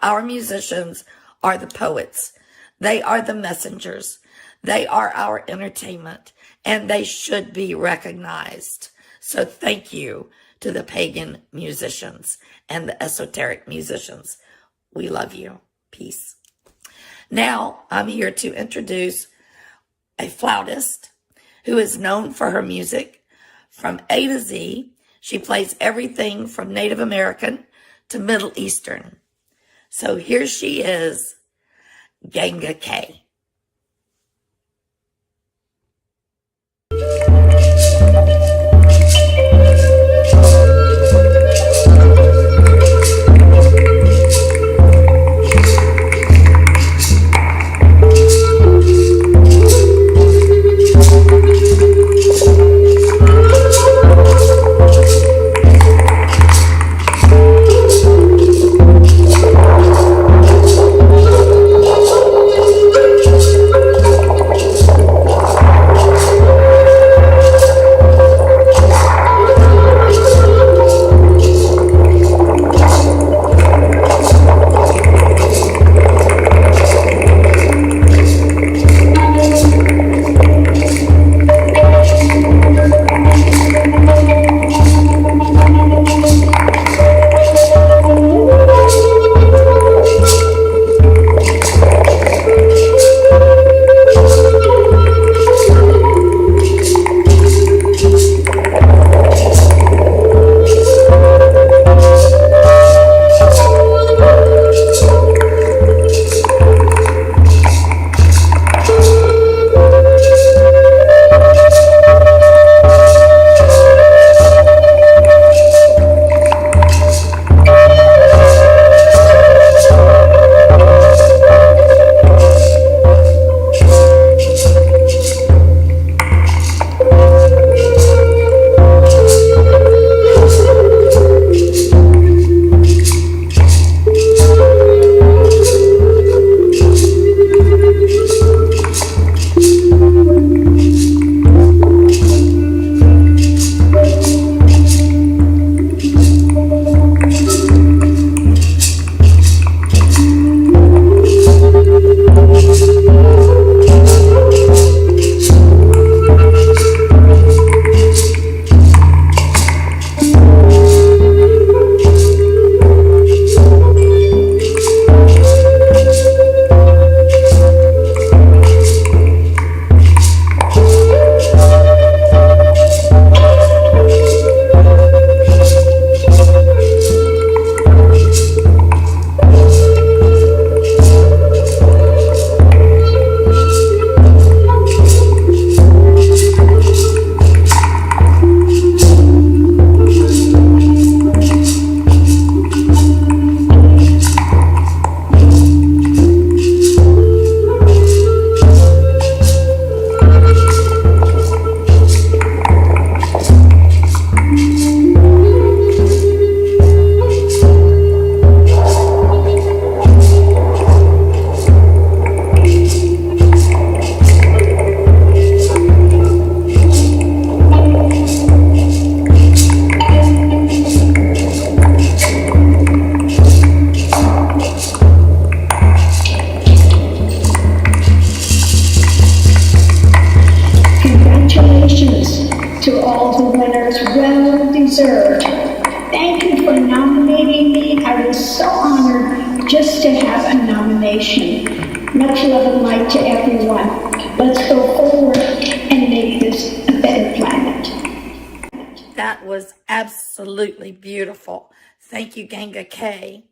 Our musicians are the poets. They are the messengers. They are our entertainment, and they should be recognized. So thank you to the pagan musicians and the esoteric musicians. We love you. Peace. Now I'm here to introduce a flautist who is known for her music from A to Z. She plays everything from Native American to Middle Eastern. So here she is, Ganga K. Thank you. deserved. Thank you for nominating me. I was so honored just to have a nomination. Much love and light to everyone. Let's go forward and make this a better planet. That was absolutely beautiful. Thank you, Ganga K.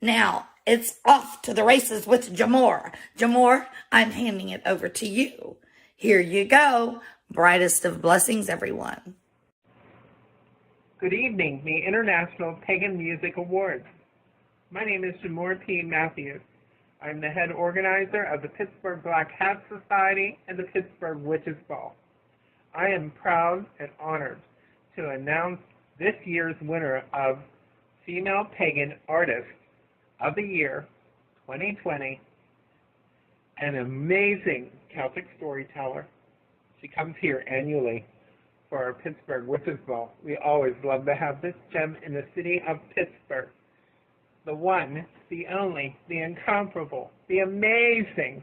Now, it's off to the races with Jamor. Jamor, I'm handing it over to you. Here you go. Brightest of blessings, everyone. Good evening, the International Pagan Music Awards. My name is Jamor P. Matthews. I'm the head organizer of the Pittsburgh Black Hat Society and the Pittsburgh Witches Ball. I am proud and honored to announce this year's winner of Female Pagan Artist of the Year 2020, an amazing Celtic storyteller. She comes here annually for our Pittsburgh Witches Ball. We always love to have this gem in the city of Pittsburgh. The one, the only, the incomparable, the amazing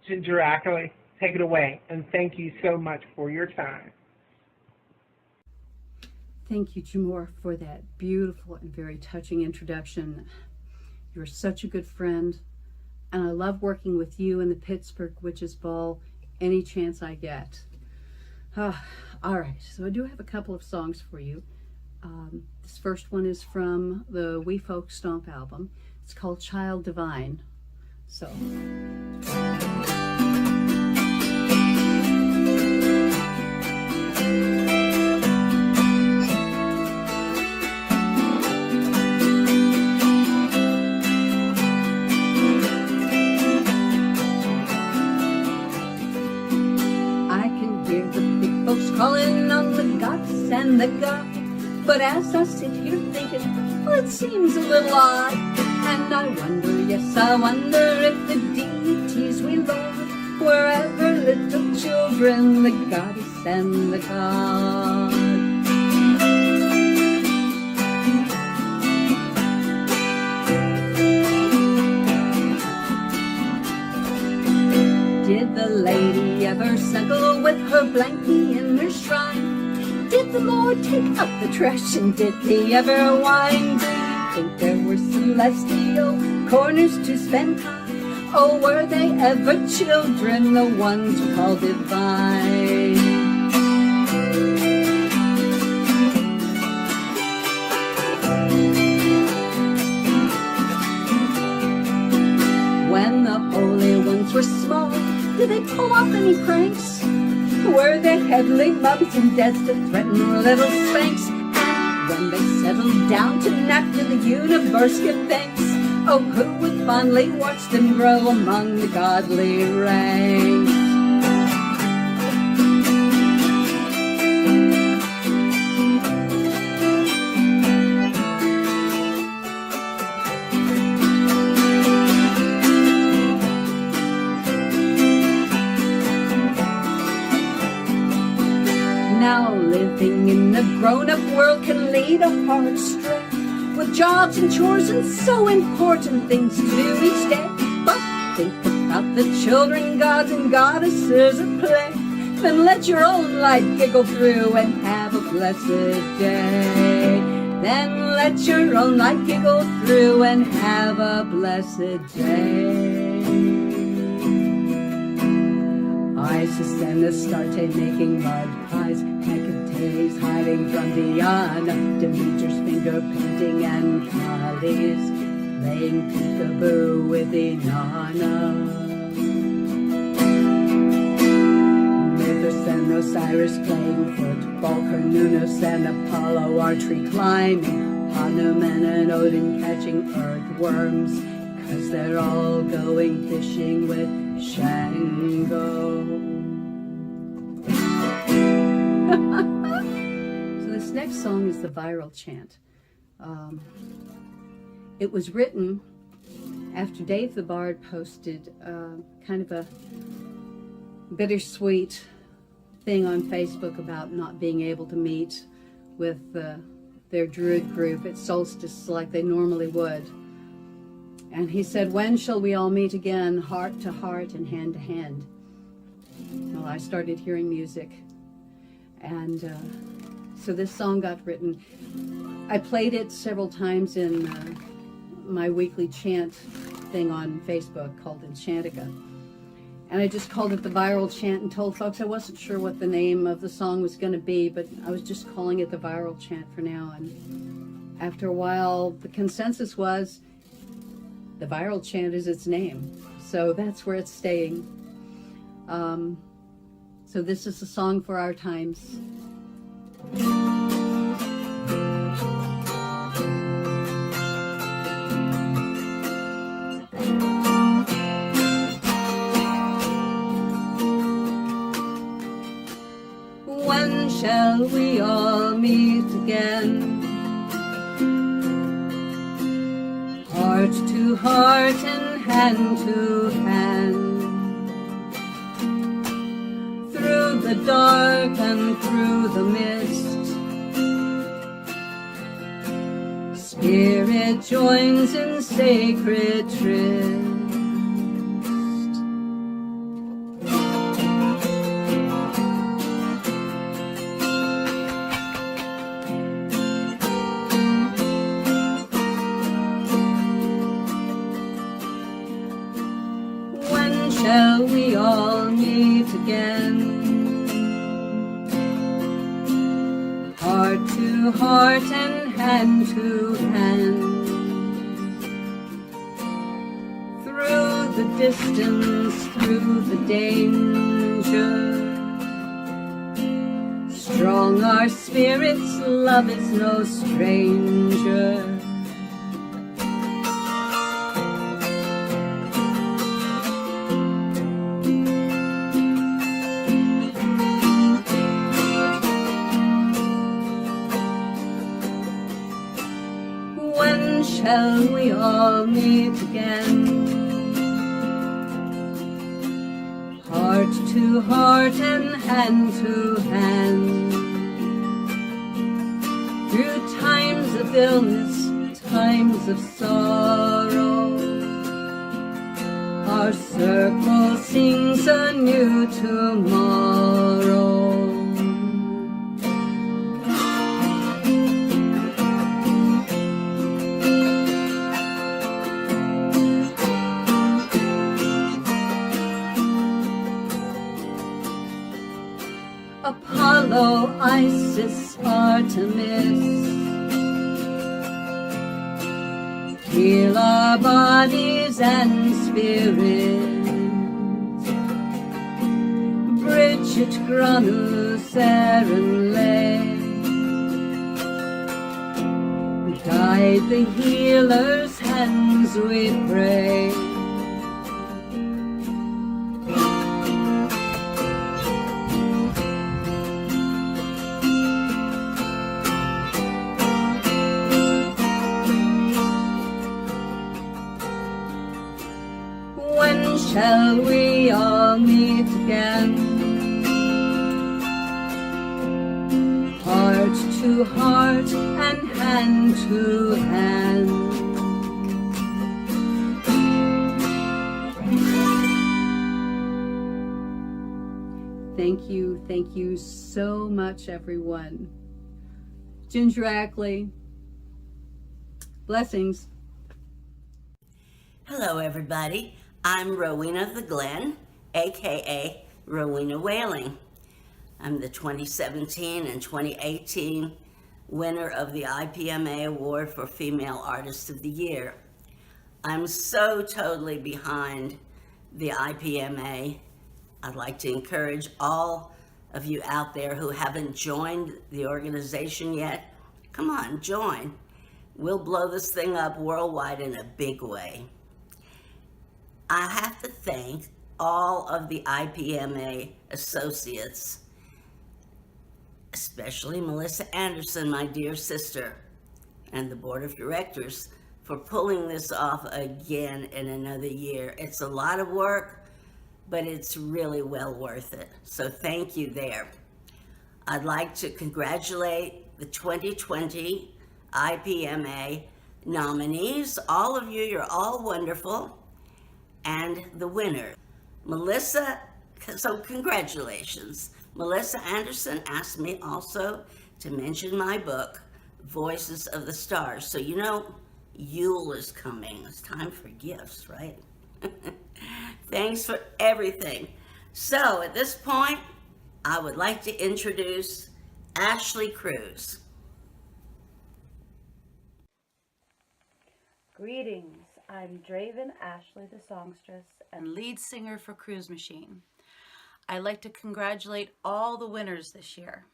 Ginger Ackley. Take it away, and thank you so much for your time. Thank you, Jamor, for that beautiful and very touching introduction. You're such a good friend, and I love working with you in the Pittsburgh Witches Ball any chance I get. All right, so I do have a couple of songs for you. This first one is from the We Folk Stomp album. It's called Child Divine. So... calling on the gods and the god. But as I sit here thinking, well, it seems a little odd. And I wonder, yes, I wonder if the deities we love were ever little children, the goddess and the god. Did the lady ever snuggle with her blankie in her shrine? Did the Lord take up the trash and did he ever whine? Do you think there were celestial corners to spend time? Oh, were they ever children, the ones called divine? When the holy ones were small, did they pull off any pranks? Were they heavenly mums and dads to threaten little spanks? And when they settled down to nap, did the universe give thanks? Oh, who would fondly watch them grow among the godly ranks? Now living in the grown-up world can lead a heart astray, with jobs and chores and so important things to do each day. But think about the children, gods and goddesses at play. Then let your own light giggle through and have a blessed day. Then let your own light giggle through and have a blessed day. Isis and Astarte making mud pies, Hecate's hiding from Diana, Demeter's finger painting, and Kali's playing peekaboo with Inanna. Mithras and Osiris playing football, Cernunnos and Apollo archery climbing, Hanuman and Odin catching earthworms, 'cause they're all going fishing with Shango. So this next song is the viral chant. It was written after Dave the Bard posted kind of a bittersweet thing on Facebook about not being able to meet with their Druid group at solstice like they normally would. And he said, "When shall we all meet again, heart to heart and hand to hand?" Well, I started hearing music and So this song got written. I played it several times in my weekly chant thing on Facebook called Enchantica. And I just called it the viral chant and told folks I wasn't sure what the name of the song was going to be, but I was just calling it the viral chant for now. And after a while, the consensus was the viral chant is its name. So that's where it's staying. So this is a song for our times. When shall we all meet again? Heart to heart and hand to hand. Through the dark and through the mist, Spirit joins in sacred tryst. When shall we all meet again? Heart to heart and hand to hand. Through the distance, through the danger. Strong our spirits, love is no stranger. When shall we all meet again? Heart to heart and hand to hand. Through times of illness, times of sorrow, our circle sings a new tomorrow. Apollo, Isis, Artemis, heal our bodies and spirits. Bridget, Granus, Aaron, guide the healer's hands, we pray. When shall we all meet again? Heart to heart and hand to hand. Thank you so much, everyone. Ginger Ackley, blessings. Hello, everybody. I'm Rowena the Glen, aka Rowena Whaling. I'm the 2017 and 2018 winner of the IPMA Award for Female Artist of the Year. I'm so totally behind the IPMA. I'd like to encourage all of you out there who haven't joined the organization yet, come on, join. We'll blow this thing up worldwide in a big way. I have to thank all of the IPMA associates, especially Melissa Anderson, my dear sister, and the board of directors for pulling this off again in another year. It's a lot of work, but it's really well worth it. So thank you there. I'd like to congratulate the 2020 IPMA nominees. All of you, you're all wonderful. And the winner, Melissa, so congratulations. Melissa Anderson asked me also to mention my book, Voices of the Stars. So you know, Yule is coming. It's time for gifts, right? Thanks for everything. So at this point, I would like to introduce Ashley Cruz. Greetings, I'm Draven Ashley the songstress and lead singer for Cruise Machine. I'd like to congratulate all the winners this year.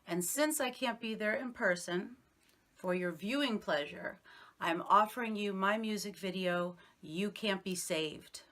And since I can't be there in person, for your viewing pleasure, I'm offering you my music video, You Can't Be Saved.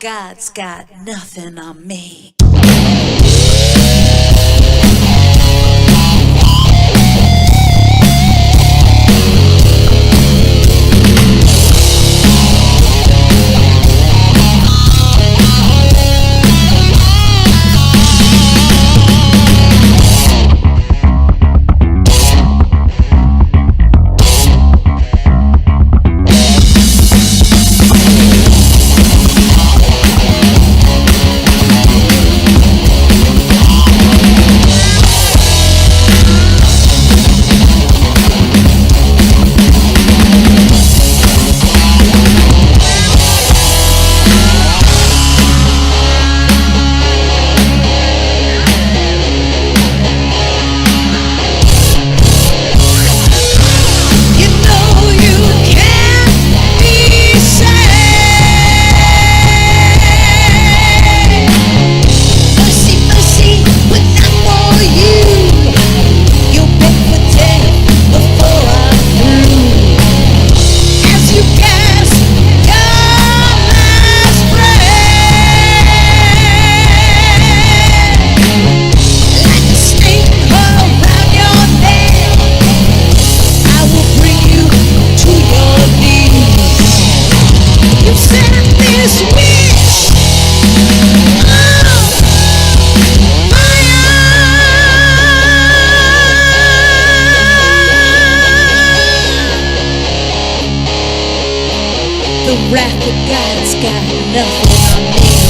God's got nothing on me. Wrath of God's got nothing on me.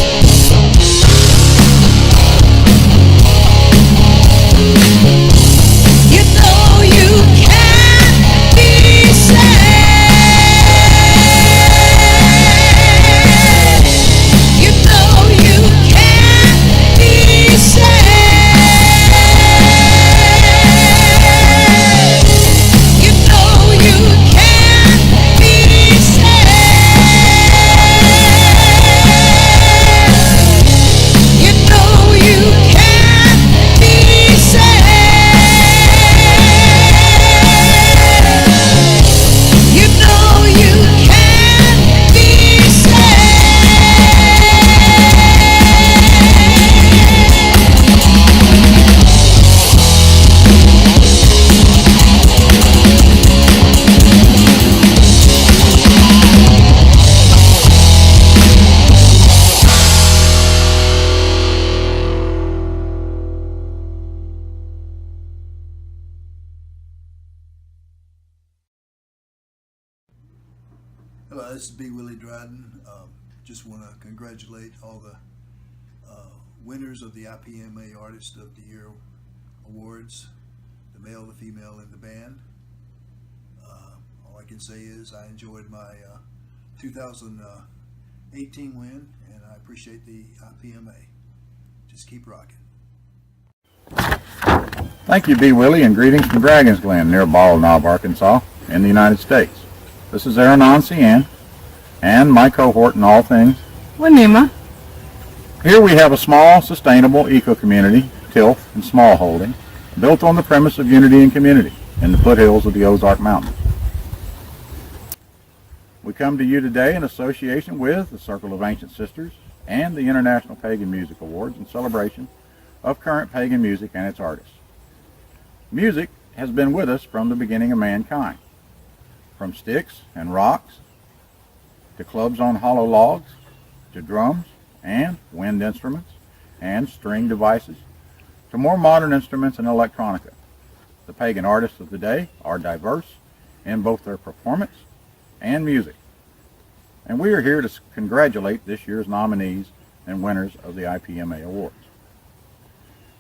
You know you can't be saved. You know you can't be saved. You know you can't be Hello, this is B. Willie Dryden. just want to congratulate all the winners of the IPMA Artist of the Year Awards, the male, the female, and the band. All I can say is I enjoyed my 2018 win, and I appreciate the IPMA. Just keep rocking. Thank you, B. Willie, and greetings from Dragon's Glen, near Bald Knob, Arkansas, in the United States. This is Aaron Ancian, and my cohort in all things Wanima. Here we have a small, sustainable eco-community, tilth and smallholding, built on the premise of unity and community in the foothills of the Ozark Mountains. We come to you today in association with the Circle of Ancient Sisters and the International Pagan Music Awards in celebration of current pagan music and its artists. Music has been with us from the beginning of mankind, from sticks and rocks, to clubs on hollow logs, to drums and wind instruments and string devices, to more modern instruments and electronica. The pagan artists of the day are diverse in both their performance and music. And we are here to congratulate this year's nominees and winners of the IPMA Awards.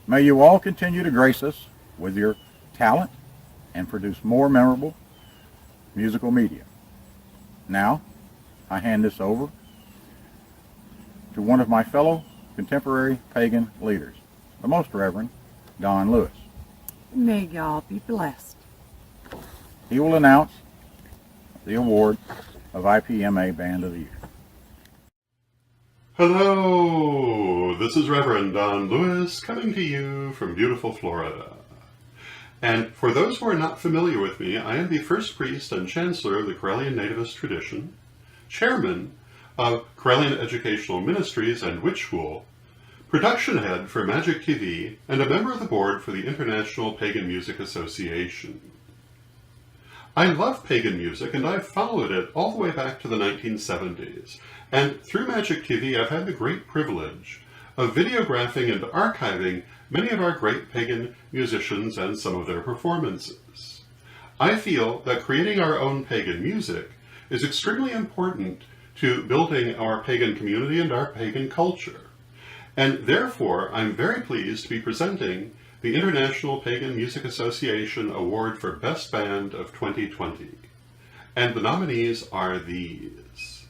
May you all continue to grace us with your talent and produce more memorable musical media. Now, I hand this over to one of my fellow contemporary pagan leaders, the Most Reverend Don Lewis. May y'all be blessed. He will announce the award of IPMA Band of the Year. Hello, this is Reverend Don Lewis coming to you from beautiful Florida. And for those who are not familiar with me, I am the first priest and chancellor of the Karelian Nativist tradition, chairman of Karelian Educational Ministries and Witch School, production head for Magic TV, and a member of the board for the International Pagan Music Association. I love pagan music, and I've followed it all the way back to the 1970s. And through Magic TV, I've had the great privilege of videographing and archiving many of our great pagan musicians and some of their performances. I feel that creating our own pagan music is extremely important to building our pagan community and our pagan culture. And therefore, I'm very pleased to be presenting the International Pagan Music Association Award for Best Band of 2020. And the nominees are these.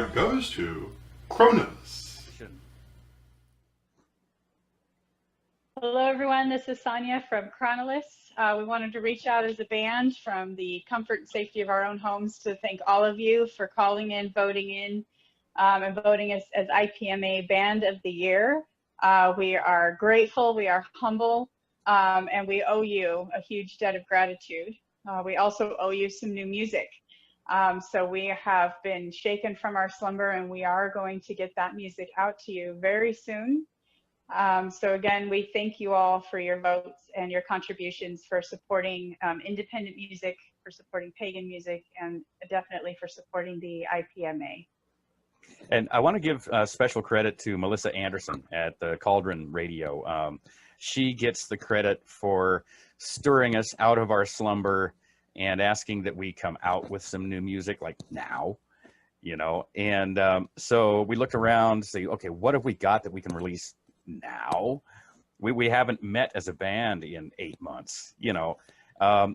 award goes to Kronos. Hello, everyone. This is Sonia from Chronolis. We wanted to reach out as a band from the comfort and safety of our own homes to thank all of you for calling in, voting in, and voting as IPMA Band of the Year. We are grateful, we are humble, and we owe you a huge debt of gratitude. We also owe you some new music. So we have been shaken from our slumber, and we are going to get that music out to you very soon. So again, we thank you all for your votes and your contributions for supporting independent music, for supporting pagan music, and definitely for supporting the IPMA. And I want to give special credit to Melissa Anderson at the Cauldron Radio. She gets the credit for stirring us out of our slumber and asking that we come out with some new music like now, you know. And so we looked around and say, okay, what have we got that we can release now? We haven't met as a band in 8 months, you know.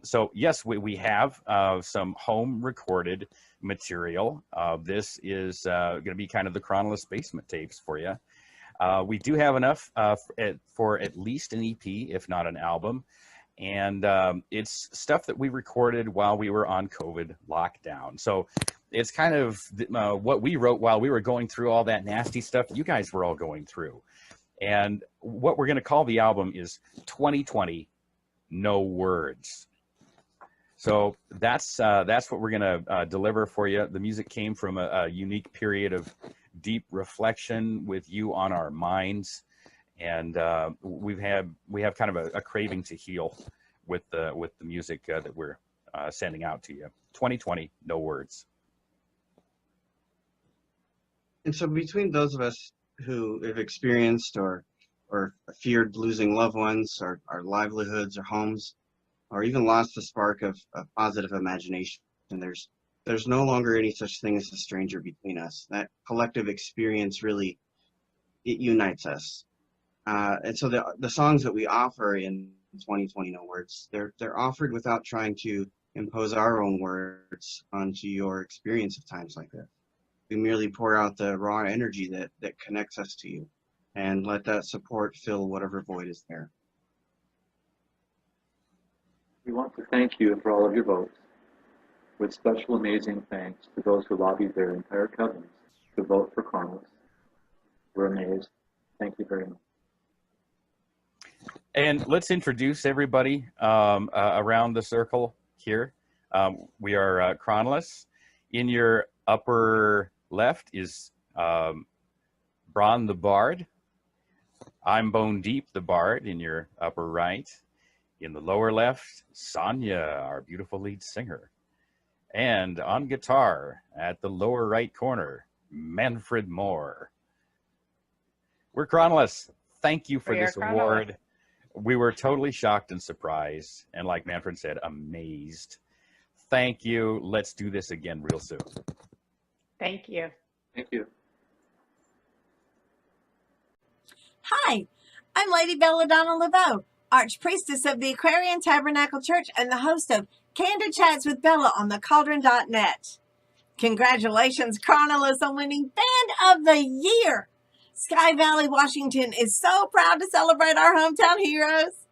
So yes, we have some home recorded material. This is going to be kind of the Chronolis basement tapes for you. We do have enough for at least an EP, if not an album. And it's stuff that we recorded while we were on COVID lockdown. So it's kind of what we wrote while we were going through all that nasty stuff you guys were all going through. And what we're going to call the album is 2020 No Words. So that's what we're going to deliver for you. The music came from a unique period of deep reflection with you on our minds, and we have kind of a craving to heal with the music that we're sending out to you. 2020 No Words. And so between those of us who have experienced or feared losing loved ones, or our livelihoods or homes, or even lost the spark of positive imagination, and there's no longer any such thing as a stranger between us. That collective experience really, it unites us. And so the songs that we offer in 2020 No Words, they're offered without trying to impose our own words onto your experience of times like this. We merely pour out the raw energy that connects us to you, and let that support fill whatever void is there. We want to thank you for all of your votes, with special amazing thanks to those who lobbied their entire covens to vote for Chronolis. We're amazed. Thank you very much. And let's introduce everybody around the circle here. We are Chronolis. In your upper left is Bron the Bard. I'm Bone Deep the Bard in your upper right. In the lower left, Sonia, our beautiful lead singer. And on guitar at the lower right corner, Manfred Moore. We're Chronolis. Thank you for this award. We were totally shocked and surprised, and like Manfred said, amazed. Thank you. Let's do this again real soon. Thank you. Thank you. Hi, I'm Lady Belladonna Laveau, Archpriestess of the Aquarian Tabernacle Church and the host of Candid Chats with Bella on thecauldron.net. Congratulations, Chronolis, on winning Band of the Year. Sky Valley, Washington is so proud to celebrate our hometown heroes.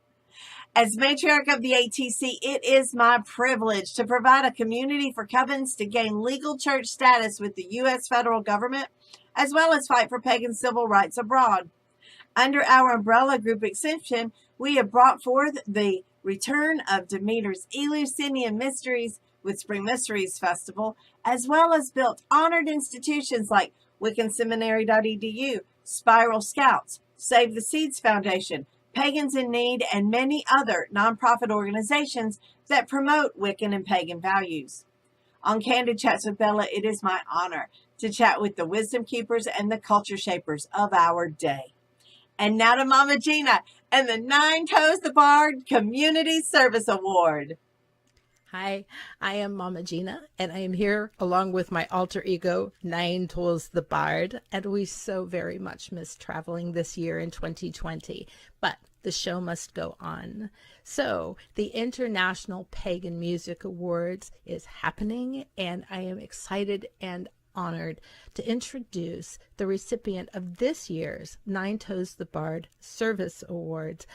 As matriarch of the ATC, it is my privilege to provide a community for covens to gain legal church status with the U.S. federal government, as well as fight for pagan civil rights abroad. Under our umbrella group exemption, we have brought forth the return of Demeter's Eleusinian Mysteries with Spring Mysteries Festival, as well as built honored institutions like WiccanSeminary.edu, Spiral Scouts, Save the Seeds Foundation, Pagans in Need, and many other nonprofit organizations that promote Wiccan and pagan values. On Candid Chats with Bella, it is my honor to chat with the wisdom keepers and the culture shapers of our day. And now to Mama Gina and the Nine Toes the Bard Community Service Award. Hi, I am Mama Gina, and I am here along with my alter ego, Nine Toes the Bard, and we so very much missed traveling this year in 2020, but the show must go on. So, the International Pagan Music Awards is happening, and I am excited and honored to introduce the recipient of this year's Nine Toes the Bard Service Awards.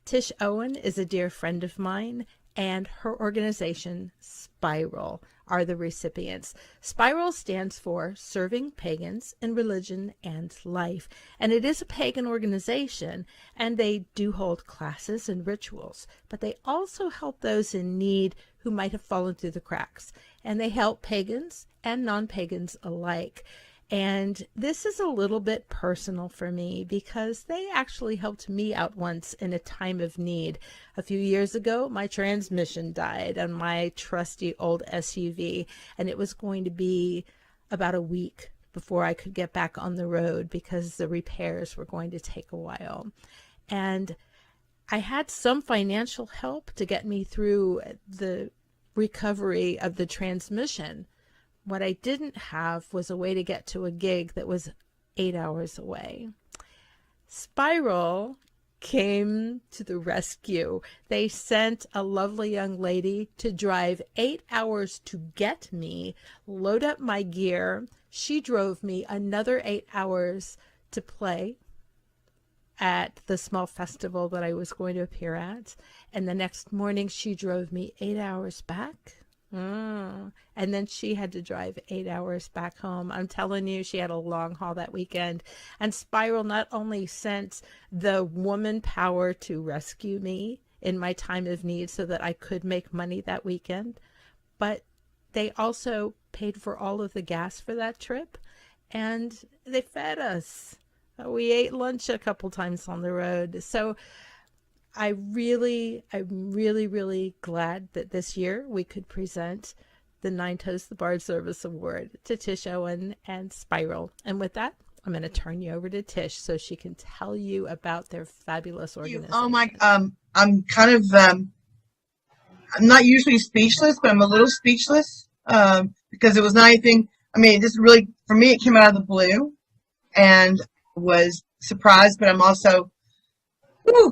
Tish Owen is a dear friend of mine, and her organization, Spiral, are the recipients. Spiral stands for Serving Pagans in Religion and Life, and it is a pagan organization, and they do hold classes and rituals, but they also help those in need who might have fallen through the cracks, and they help pagans and non-pagans alike. And this is a little bit personal for me because they actually helped me out once in a time of need. A few years ago, my transmission died on my trusty old SUV, and it was going to be about a week before I could get back on the road because the repairs were going to take a while. And I had some financial help to get me through the recovery of the transmission. What I didn't have was a way to get to a gig that was 8 hours away. Spiral came to the rescue. They sent a lovely young lady to drive 8 hours to get me, load up my gear. She drove me another 8 hours to play at the small festival that I was going to appear at. And the next morning she drove me 8 hours back. And then she had to drive 8 hours back home. I'm telling you, she had a long haul that weekend. And Spiral not only sent the woman power to rescue me in my time of need so that I could make money that weekend, but they also paid for all of the gas for that trip, and they fed us. We ate lunch a couple times on the road. So I'm really glad that this year we could present the Nine Toes the Bard Service Award to Tish Owen and Spiral. And with that, I'm going to turn you over to Tish so she can tell you about their fabulous organization. Oh my, I'm kind of, I'm not usually speechless, but I'm a little speechless because it was not anything. I mean, it just really, for me, it came out of the blue and was surprised, but I'm also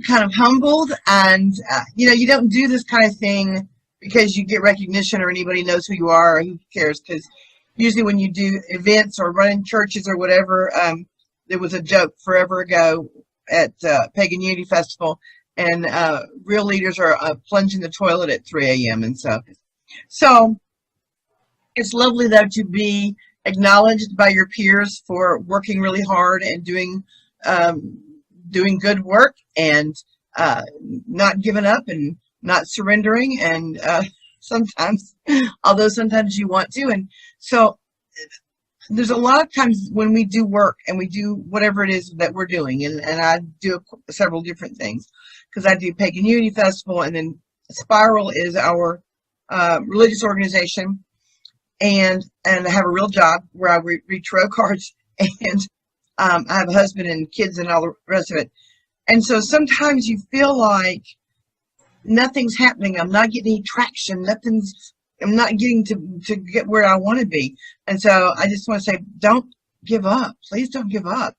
kind of humbled. And you don't do this kind of thing because you get recognition or anybody knows who you are or who cares, because usually when you do events or running churches or whatever, there was a joke forever ago at Pagan Unity Festival, and real leaders are plunging the toilet at 3 a.m. and so it's lovely though to be acknowledged by your peers for working really hard and doing good work and not giving up and not surrendering, and sometimes you want to. And so there's a lot of times when we do work and we do whatever it is that we're doing, and I do several different things because I do Pagan Unity Festival, and then Spiral is our religious organization, and I have a real job where I read tarot cards, and I have a husband and kids and all the rest of it. And so sometimes you feel like nothing's happening. I'm not getting any traction. I'm not getting to get where I want to be. And so I just want to say, don't give up. Please don't give up.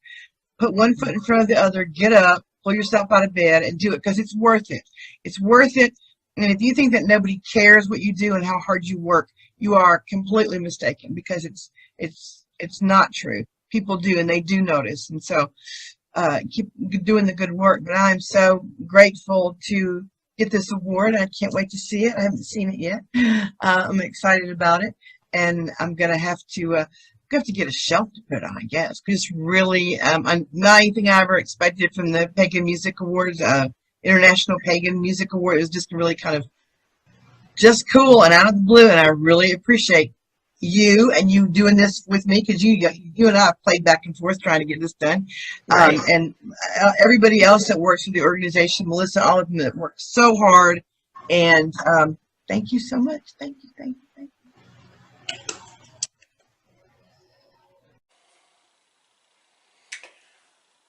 Put one foot in front of the other. Get up, pull yourself out of bed and do it, because it's worth it. It's worth it. And if you think that nobody cares what you do and how hard you work, you are completely mistaken, because it's not true. People do, and they do notice. And so keep doing the good work. But I'm so grateful to get this award. I can't wait to see it. I haven't seen it yet. I'm excited about it, and I'm gonna have to get a shelf to put on, I guess, because it's really not anything I ever expected from the Pagan Music Awards, International Pagan Music Award. It was just really kind of just cool and out of the blue, and I really appreciate you and you doing this with me, because you and I have played back and forth trying to get this done. Right. And everybody else that works with the organization, Melissa, all of them that work so hard. And thank you so much. Thank you.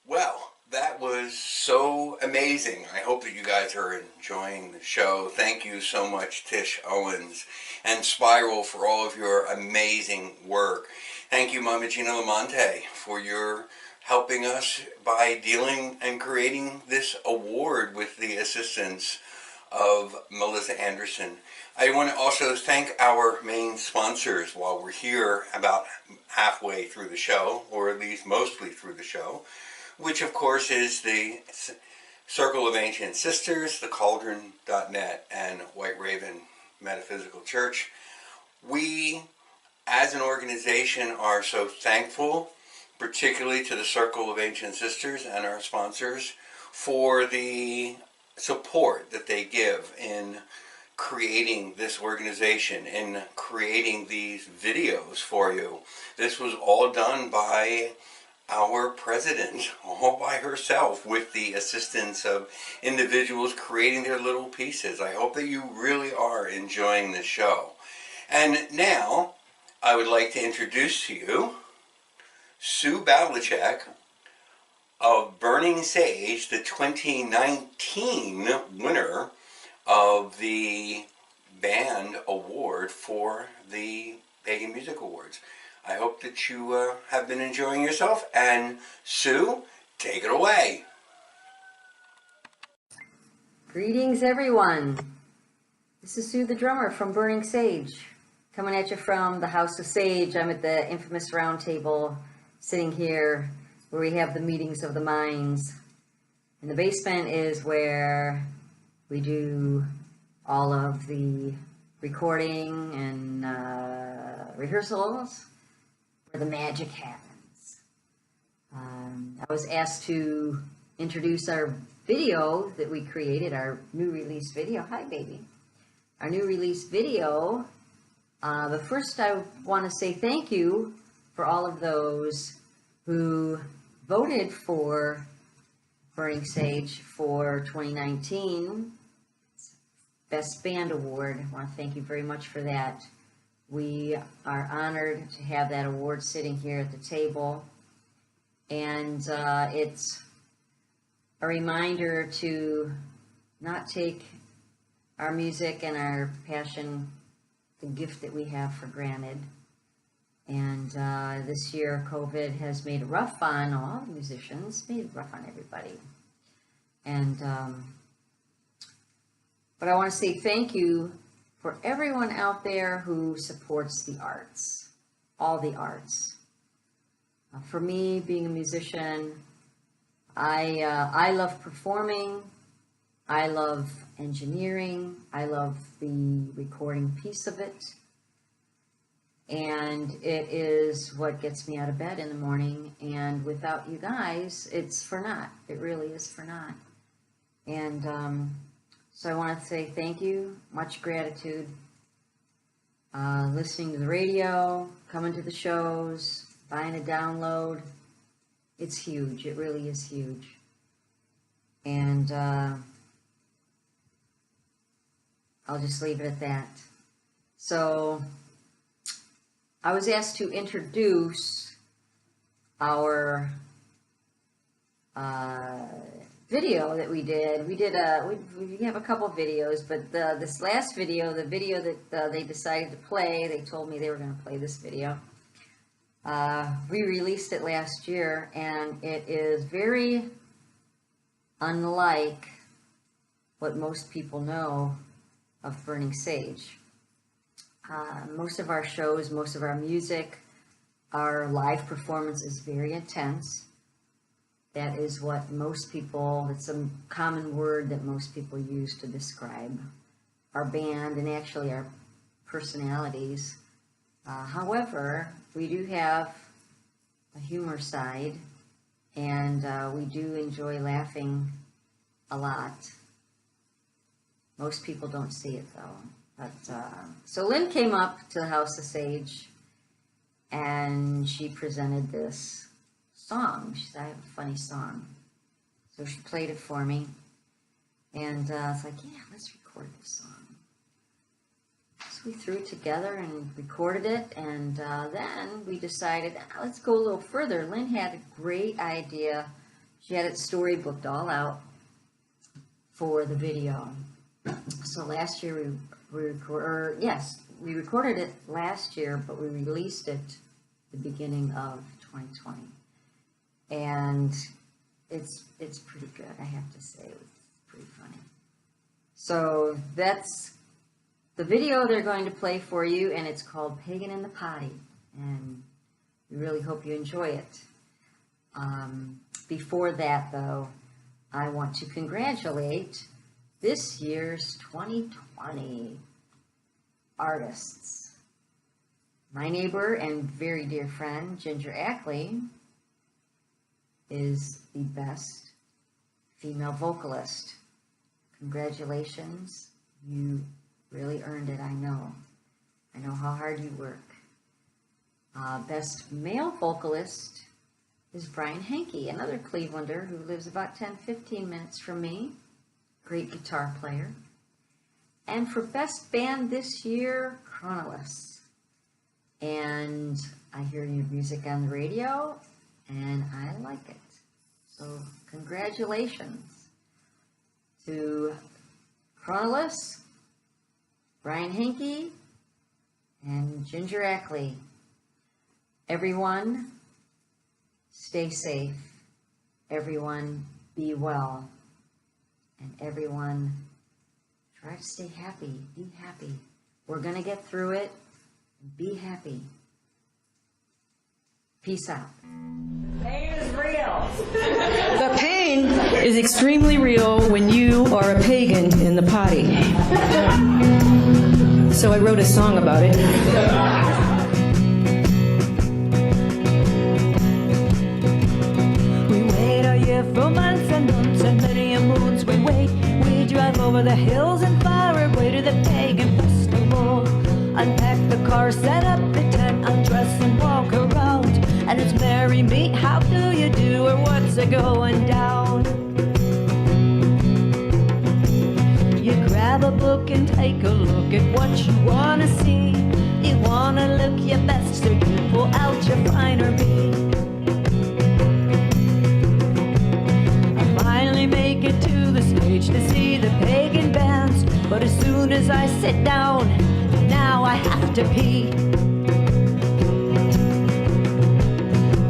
Well, that was so amazing. I hope that you guys are enjoying the show. Thank you so much, Tish Owens and Spiral, for all of your amazing work. Thank you, Mama Gina Lamonte, for your helping us by dealing and creating this award with the assistance of Melissa Anderson. I want to also thank our main sponsors while we're here about halfway through the show, or at least mostly through the show, which of course is the Circle of Ancient Sisters, the Cauldron.net, and White Raven Metaphysical Church. We, as an organization, are so thankful, particularly to the Circle of Ancient Sisters and our sponsors, for the support that they give in creating this organization, in creating these videos for you. This was all done by our president, all by herself, with the assistance of individuals creating their little pieces. I hope that you really are enjoying the show. And now, I would like to introduce to you Sue Bavlicek of Burning Sage, the 2019 winner of the Band Award for the Pagan Music Awards. I hope that you have been enjoying yourself, and Sue, take it away. Greetings, everyone. This is Sue the drummer from Burning Sage, coming at you from the House of Sage. I'm at the infamous round table, sitting here where we have the meetings of the minds. And the basement is where we do all of the recording and rehearsals, where the magic happens. I was asked to introduce our video that we created, our new release video. Hi, baby. Our new release video. But first I want to say thank you for all of those who voted for Burning Sage for 2019 Best Band Award. I want to thank you very much for that. We are honored to have that award sitting here at the table, and it's a reminder to not take our music and our passion, the gift that we have, for granted. And this year, COVID has made it rough on all the musicians, made it rough on everybody. And but I want to say thank you for everyone out there who supports the arts, all the arts. For me, being a musician, I love performing, I love engineering, I love the recording piece of it, and it is what gets me out of bed in the morning, and without you guys, it's for naught. It really is for naught. And so I want to say thank you, much gratitude, listening to the radio, coming to the shows, buying a download. It's huge. It really is huge. And I'll just leave it at that. So I was asked to introduce our video that we did. We have a couple videos, but this last video, the video that they decided to play, they told me they were going to play this video. We released it last year, and it is very unlike what most people know of Burning Sage. Most of our shows, most of our music, our live performance is very intense. That is what most people, it's a common word that most people use to describe our band and actually our personalities. However, we do have a humor side, and we do enjoy laughing a lot. Most people don't see it though. But, so Lynn came up to the House of Sage, and she presented this song. She said, I have a funny song. So she played it for me, and it's like, yeah, let's record this song. So we threw it together and recorded it, and then we decided, let's go a little further. Lynn had a great idea. She had it storybooked all out for the video. So last year we recorded it last year, but we released it the beginning of 2020. And it's pretty good, I have to say. It's pretty funny. So that's the video they're going to play for you, and it's called Pagan in the Potty, and we really hope you enjoy it. Before that, though, I want to congratulate this year's 2020 artists. My neighbor and very dear friend, Ginger Ackley, is the best female vocalist. Congratulations. You really earned it, I know. I know how hard you work. Best male vocalist is Brian Hankey, another Clevelander who lives about 10-15 minutes from me. Great guitar player. And for best band this year, Chronolus. And I hear your music on the radio, and I like it. So congratulations to Chronolus, Brian Hankey, and Ginger Ackley. Everyone, stay safe. Everyone, be well. And everyone, try to stay happy. Be happy. We're going to get through it. Be happy. Peace out. Pain is real. The pain is extremely real when you are a pagan in the potty. So I wrote a song about it. We wait a year for months and months and many a moons we wait. We drive over the hills and far away to the pagan festival. Unpack the car, set up the tent, undress and walk around. And it's merry meet, how do you do, or what's a going down? You grab a book and take a look at what you wanna see. You wanna look your best, so you pull out your finer beat. I finally make it to the stage to see the pagan bands, but as soon as I sit down, now I have to pee.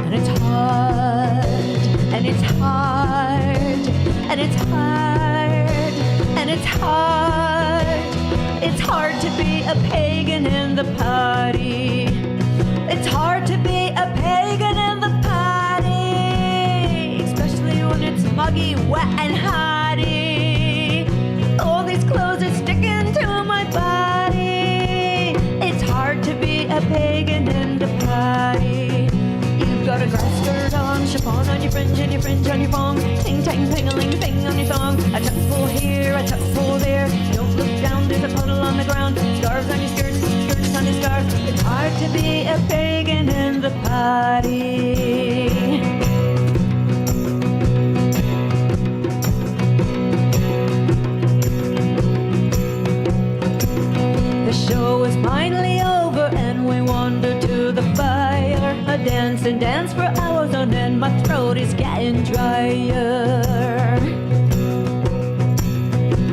And it's hard, and it's hard, and it's hard, and it's hard. It's hard to be a pagan in the potty. It's hard to be a pagan in the potty, especially when it's muggy, wet, and hotty. All these clothes are sticking to my body. It's hard to be a pagan in the potty. You've got a grass skirt on, chiffon on your fringe, and your fringe on your thong. Ting tang ping-a-ling thing on your thong. A tuck full here, a tuck full there. Don't look down, there's a puddle on the ground. Scarves on your skirts, skirts on your scarves. It's hard to be a pagan in the potty. The show is finally over and we wander to the fire. A dance and dance for hours on end, my throat is getting drier.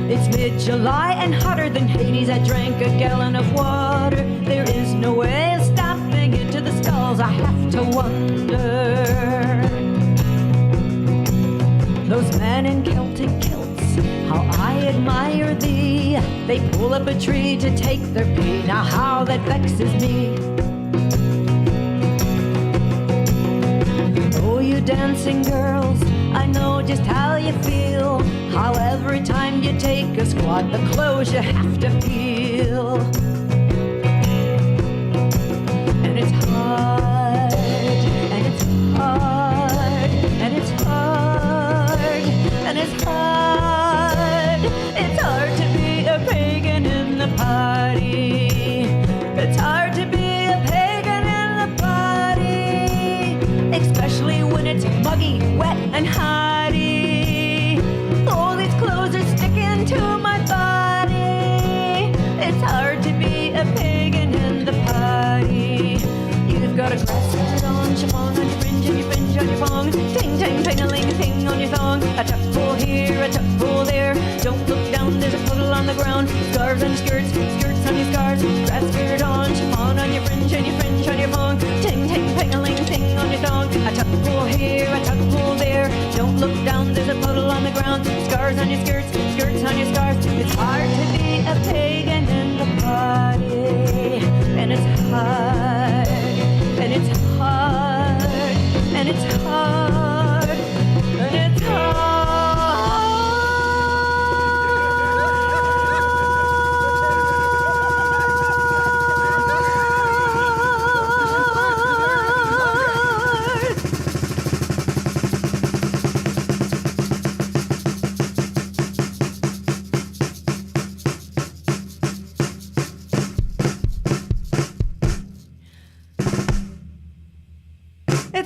It's mid-July and hotter than Hades. I drank a gallon of water. There is no way of stopping it to the skulls. I have to wonder. Those men in Celtic kilts, how I admire thee. They pull up a tree to take their pee. Now how that vexes me. Oh, you dancing girls, I know just how you feel. How every time you take a squat, the clothes you have to peel. And it's hard, and it's hard, and it's hard, and it's hard. It's hard to be a pagan in the potty. It's hard to be a pagan in the potty, especially when it's muggy, wet, and hotty. All these clothes are sticking to my body. It's hard to be a pagan in the potty. You've got a grass skirt on, chiffon on your fringe, and your fringe on your thong. Ting tang ping-a-ling thing on your thong. A tuck full here, a tuck full there. Don't look down, there's a puddle on the ground. Scarves on your skirts, skirts on your scarves. Grass skirt on, chiffon on your fringe, and your fringe on your thong. Ting tang ping-a-ling thing on your thong. A tuck full here, a tuck full there. Don't look down, there's a puddle on the ground. Scars on your skirts, skirts on your scarves. It's hard to be a pagan in the party.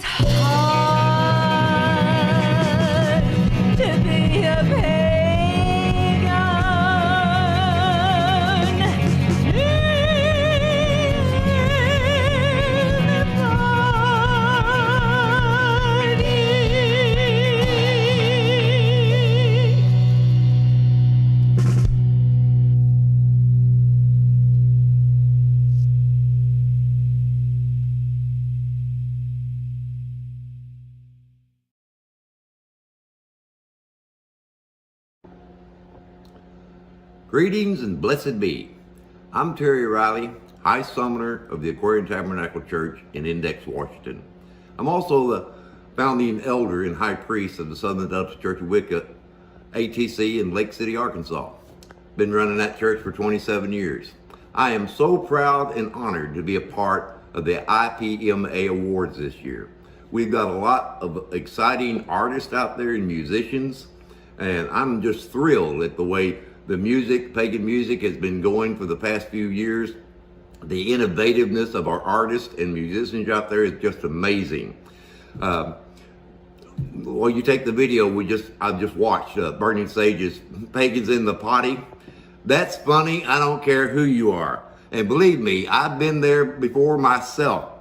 it's hard to be a pagan. Greetings and blessed be. I'm Terry Riley, High Summoner of the Aquarian Tabernacle Church in Index, Washington. I'm also the founding elder and high priest of the Southern Baptist Church of Wicca, ATC in Lake City, Arkansas. Been running that church for 27 years. I am so proud and honored to be a part of the IPMA Awards this year. We've got a lot of exciting artists out there and musicians, and I'm just thrilled at the way the music, pagan music, has been going for the past few years. The innovativeness of our artists and musicians out there is just amazing. Well, you take the video I just watched, Burning Sage's Pagans in the Potty. That's funny. I don't care who you are. And believe me, I've been there before myself.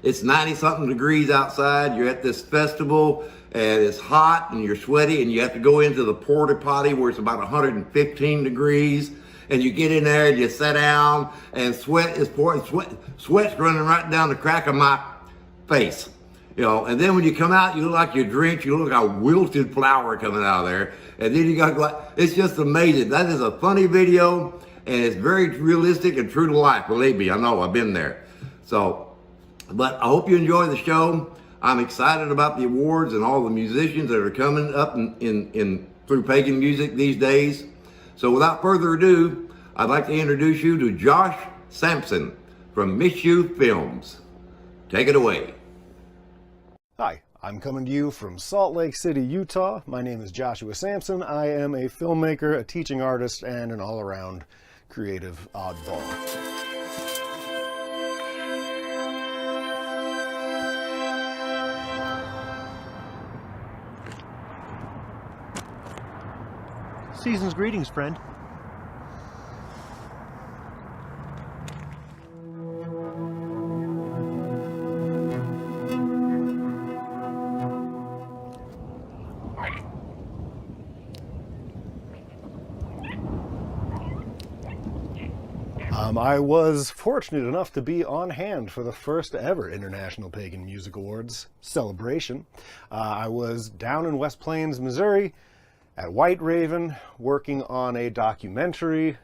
It's 90-something degrees outside. You're at this festival, and it's hot, and you're sweaty, and you have to go into the porta potty where it's about 115 degrees, and you get in there, and you sit down, and sweat is pouring, sweat's running right down the crack of my face. You know, and then when you come out, you look like you're drenched, you look like a wilted flower coming out of there, and then you got, it's just amazing. That is a funny video, and it's very realistic and true to life. Believe me, I know, I've been there. So, but I hope you enjoy the show. I'm excited about the awards and all the musicians that are coming up in through pagan music these days. So without further ado, I'd like to introduce you to Josh Sampson from Miss You Films. Take it away. Hi, I'm coming to you from Salt Lake City, Utah. My name is Joshua Sampson. I am a filmmaker, a teaching artist, and an all-around creative oddball. Season's greetings, friend. I was fortunate enough to be on hand for the first ever International Pagan Music Awards celebration. I was down in West Plains, Missouri, at White Raven, working on a documentary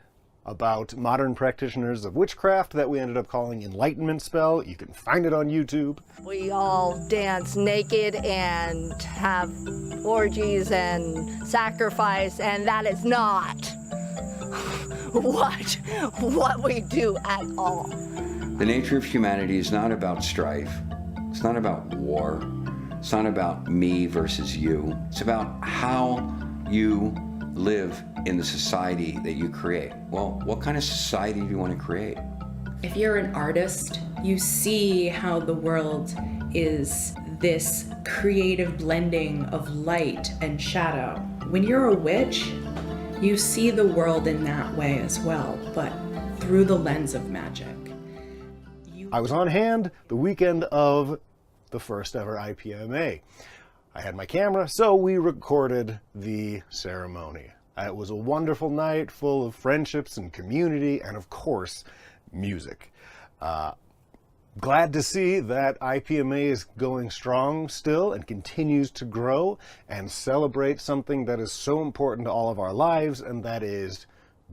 about modern practitioners of witchcraft that we ended up calling Enlightenment Spell. You can find it on YouTube. We all dance naked and have orgies and sacrifice, and that is not what we do at all. The nature of humanity is not about strife. It's not about war. It's not about me versus you. It's about how you live in the society that you create. Well, what kind of society do you want to create? If you're an artist, you see how the world is this creative blending of light and shadow. When you're a witch, you see the world in that way as well, but through the lens of magic. I was on hand the weekend of the first ever IPMA. I had my camera, so we recorded the ceremony. It was a wonderful night full of friendships and community and, of course, music. Glad to see that IPMA is going strong still and continues to grow and celebrate something that is so important to all of our lives, and that is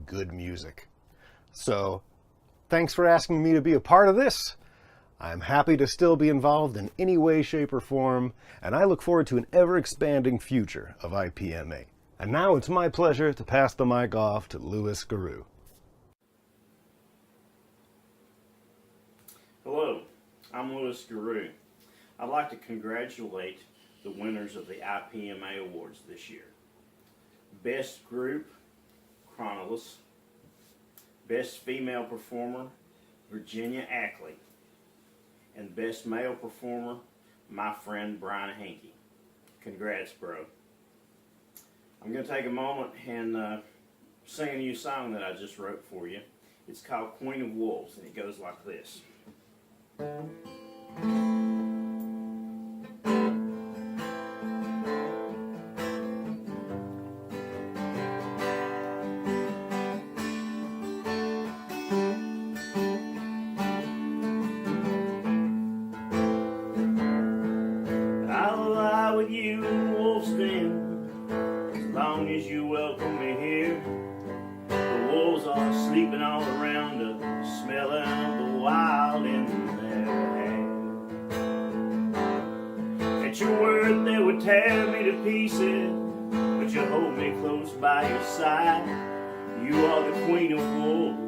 good music. So, thanks for asking me to be a part of this. I'm happy to still be involved in any way, shape, or form, and I look forward to an ever-expanding future of IPMA. And now it's my pleasure to pass the mic off to Louis Garou. Hello, I'm Louis Garou. I'd like to congratulate the winners of the IPMA Awards this year. Best Group, Chronolus. Best Female Performer, Virginia Ackley. And Best Male Performer, my friend Brian Hankey. Congrats, bro. I'm going to take a moment and sing a new song that I just wrote for you. It's called Queen of Wolves, and it goes like this. I'll lie with you in Wolf's Den as long as you welcome me here. The wolves are sleeping all around us, smelling of the wild in their hair. At your word they would tear me to pieces, but you hold me close by your side. You are the queen of wolves,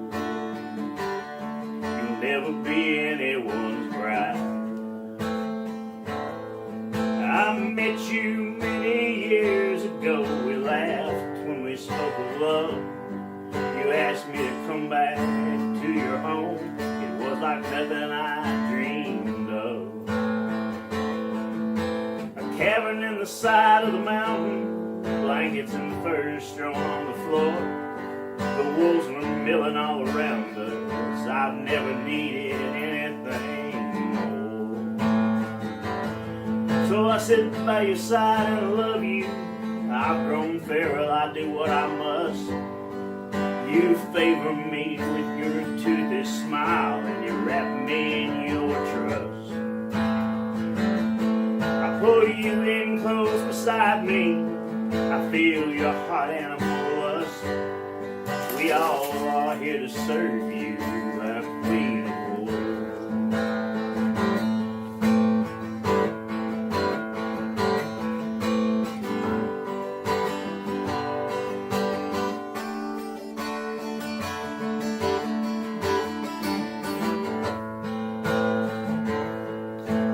you'll never be anyone's bride. I met you many years ago, we laughed when we spoke of love. You asked me to come back to your home, it was like nothing I dreamed of. A cabin in the side of the mountain, blankets and furs strewn on the floor. The wolves were milling all around us, I've never needed anything more. So I sit by your side and I love you, I've grown feral, I do what I must. You favor me with your toothy smile and you wrap me in your trust. I pull you in close beside me, I feel your hot animal lust. We all are here to serve you, our queen of wolves.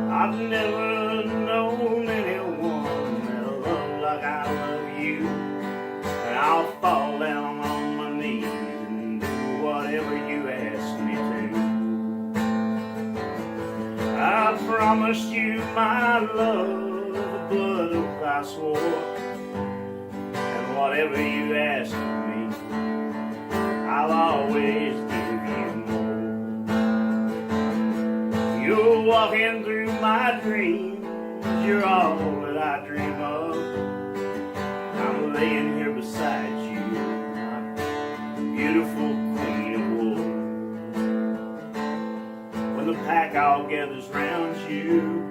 I've never known anyone that loved like I love you, and I'll fall down on my knees and do whatever you ask me to. I promised you my love, the blood oath I swore, and whatever you ask of me, I'll always give you more. You're walking through my dreams, you're all that I dream of. I'm laying here beside you, my beautiful queen of wolves. When the pack all gathers round you,